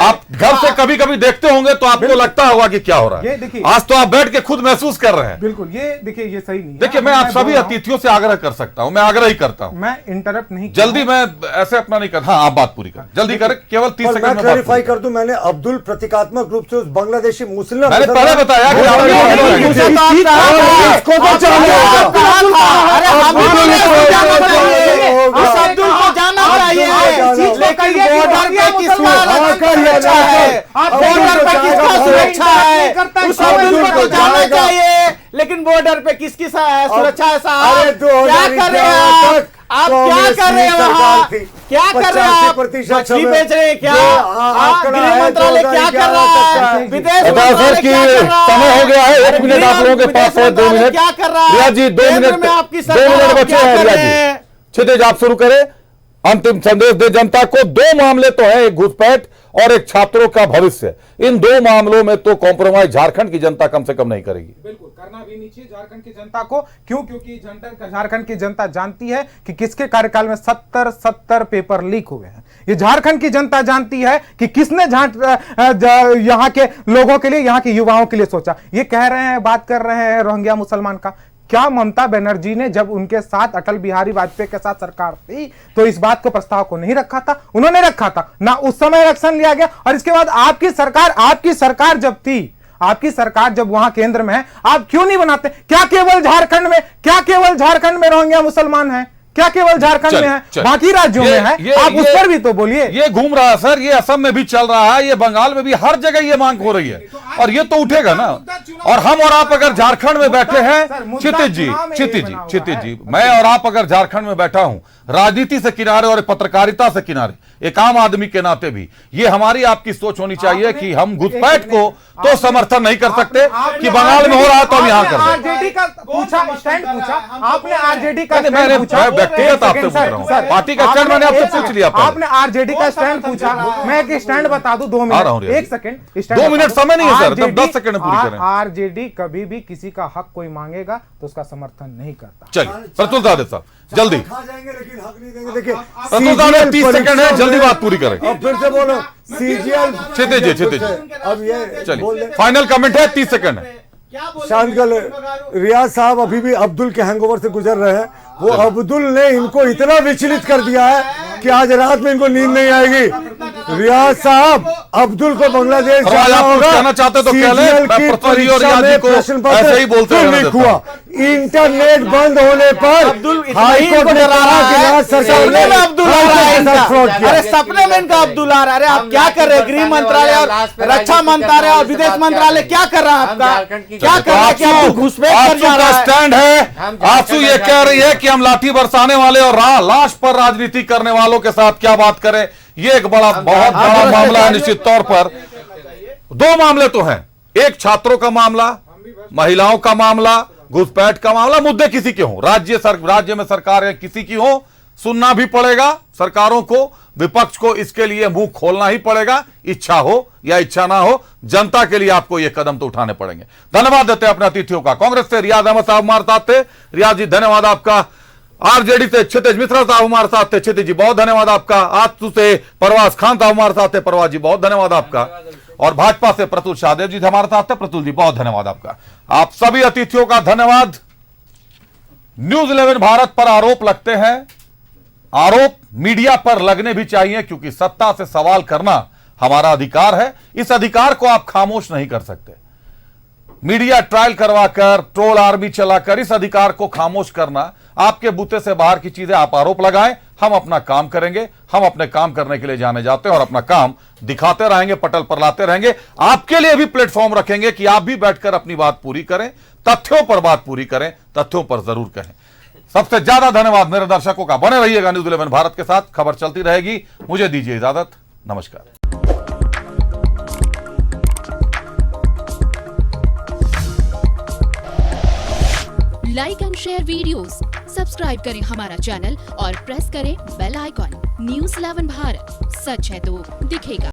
आप घर से कभी कभी देखते होंगे तो आपको लगता होगा कि क्या हो रहा है। आज तो आप बैठ के खुद महसूस कर रहे हैं। बिल्कुल, ये देखिए, ये सही नहीं है। देखिए मैं आप सभी अतिथियों से आग्रह कर सकता हूं, मैं आग्रह ही करता हूं। मैं इंटरप्ट नहीं, जल्दी मैं ऐसे अपना नहीं कर। हाँ आप बात पूरी करें, जल्दी करें, केवल 30 सेकंड में क्लैरिफाई कर दूं। मैंने अब्दुल प्रतीकात्मक रूप से उस बांग्लादेशी मुस्लिम, मैंने पहले बताया कि अब्दुल को जाना चाहिए, लेकिन बॉर्डर पे किसका सुरक्षा है? बॉर्डर पे किसका सुरक्षा है? उस अब्दुल को जाना चाहिए, लेकिन बॉर्डर पे किसकी सुरक्षा है? साहब क्या कर रहे हैं आप? क्या कर रहे हैं वहाँ? क्या कर रहे हैं आप? मछली बेच रहे हैं क्या? गृह मंत्रालय क्या कर रहा है? विदेश मंत्रालय क्या कर रहा है? समय हो गया है, 1 मिनट आप लोगों के पास है, 2 मिनट क्या कर रहा है? रिया जी 2 मिनट में आपकी 2 मिनट बचे हैं। रिया जी क्षितिज आप शुरू करें, अंतिम संदेश दे जनता को। 2 मामले तो है, एक घुसपैठ और एक छात्रों का भविष्य। इन 2 मामलों में तो कॉम्प्रोमाइज झारखंड की जनता कम से कम नहीं करेगी। बिल्कुल करना भी नहीं चाहिए झारखंड की जनता को। क्यों? क्योंकि झारखंड की जनता जानती है कि किसके कार्यकाल में 70 पेपर लीक हुए हैं। ये झारखंड की जनता जानती है कि किसने यहाँ के लोगों के लिए, यहाँ के युवाओं के लिए सोचा। ये कह रहे हैं, बात कर रहे हैं रोहिंग्या मुसलमान का। क्या ममता बनर्जी ने जब उनके साथ अटल बिहारी वाजपेयी के साथ सरकार थी तो इस बात को प्रस्ताव को नहीं रखा था? उन्होंने रखा था ना, उस समय एक्शन लिया गया। और इसके बाद आपकी सरकार जब थी, आपकी सरकार जब वहां केंद्र में है, आप क्यों नहीं बनाते? क्या केवल झारखंड में रोहिंग्या मुसलमान हैं? क्या केवल झारखंड में है? बाकी राज्यों में है? आप उस पर भी तो बोलिए। ये घूम रहा है सर, ये असम में भी चल रहा है, ये बंगाल में भी, हर जगह ये मांग हो रही है और ये तो उठेगा ना। और हम और आप अगर झारखंड में बैठे हैं, क्षितिज जी, मैं और आप अगर झारखंड में बैठा हूं, राजनीति से किनारे और पत्रकारिता से किनारे, एक आम आदमी के नाते भी ये हमारी आपकी सोच होनी चाहिए कि हम घुसपैठ को तो समर्थन नहीं कर सकते कि बंगाल में हो रहा है तो हम यहां कर आरजेडी का स्टैंड पूछा आपने, आरजेडी का व्यक्तिगत आपसे पूछ रहा हूं, पार्टी का स्टैंड मैंने आपसे पूछ लिया। आपने आरजेडी का स्टैंड पूछा, मैं एक स्टैंड बता दूं, 2 मिनट, 1 सेकंड, 2 मिनट समय नहीं है सर, तब 10 सेकंड पूरी करें। आरजेडी कभी भी किसी का हक कोई मांगेगा तो उसका समर्थन नहीं करता। चलिए प्रतुल दादे साहब जल्दी, खा जाएंगे लेकिन हक नहीं देंगे। देखिए प्रतुल दादे 30 सेकंड है, जल्दी बात पूरी करें। अब फिर से बोलो सीजीएल क्षितिज अब ये चलिए फाइनल कमेंट है, 30 सेकंड है। शांत कर ले। रियाज साहब अभी भी अब्दुल के हैंगओवर से गुजर रहे हैं। वो अब्दुल ने इनको इतना विचलित कर दिया है कि आज रात में इनको नींद नहीं आएगी। रियाज साहब अब्दुल को बांग्लादेश जाना होगा, कहना चाहते तो कह लें, परीक्षा में प्रश्न पत्र नहीं हुआ। इंटरनेट बंद होने पर हाई कोर्ट ने कहा कि राज्य सरकार ने अब्दुल आ रहा है, अरे सपने में इनका अब्दुल आ रहा है। अरे आप क्या कर रहे हैं? गृह मंत्रालय और रक्षा मंत्रालय और विदेश मंत्रालय क्या कर रहा है? आपका क्या कर रहा है? क्या घुसपैठ कर जा रहा है? स्टैंड है आंसू ये कह रही है कि हम लाठी बरसाने वाले और लाश पर राजनीति करने वालों के साथ क्या बात करें। ये एक बहुत बड़ा मामला है। निश्चित तौर पर 2 मामले तो हैं, एक छात्रों का मामला, महिलाओं का मामला, घुसपैठ का मामला। मुद्दे किसी के हों, राज्य में सरकार है किसी की हो, सुनना भी पड़ेगा सरकारों को, विपक्ष को इसके लिए मुंह खोलना ही पड़ेगा, इच्छा हो या इच्छा ना हो। जनता के लिए आपको ये कदम तो उठाने पड़ेंगे। धन्यवाद देते हैं अपने अतिथियों का। कांग्रेस से रियाज अहमद साहब हमारे साथ थे, रियाज जी धन्यवाद आपका। आरजेडी से क्षितिज मिश्रा साहब हमारे साथ थे, क्षितिज जी बहुत धन्यवाद आपका। आजसू से परवाज खान साहब हमारे साथ थे, परवाज जी बहुत धन्यवाद आपका। और भाजपा से प्रतुल शाहदेव जी हमारे साथ थे, प्रतुल जी बहुत धन्यवाद आपका। आप सभी अतिथियों का धन्यवाद। न्यूज 11 भारत पर आरोप लगते हैं, आरोप मीडिया पर लगने भी चाहिए, क्योंकि सत्ता से सवाल करना हमारा अधिकार है। इस अधिकार को आप खामोश नहीं कर सकते। मीडिया ट्रायल करवाकर, ट्रोल आर्मी चलाकर इस अधिकार को खामोश करना आपके बूते से बाहर की चीजें। आप आरोप लगाएं, हम अपना काम करेंगे। हम अपने काम करने के लिए जाने जाते हैं और अपना काम दिखाते रहेंगे, पटल पर लाते रहेंगे। आपके लिए भी प्लेटफॉर्म रखेंगे कि आप भी बैठकर अपनी बात पूरी करें, तथ्यों पर बात पूरी करें, तथ्यों पर जरूर कहें। सबसे ज्यादा धन्यवाद मेरे दर्शकों का। बने रहिएगा न्यूज 11 भारत के साथ, खबर चलती रहेगी। मुझे दीजिए इजाजत, नमस्कार। Like and share videos, subscribe करें हमारा चैनल और प्रेस करें बेल आइकॉन। न्यूज़ 11 भारत, सच है तो दिखेगा।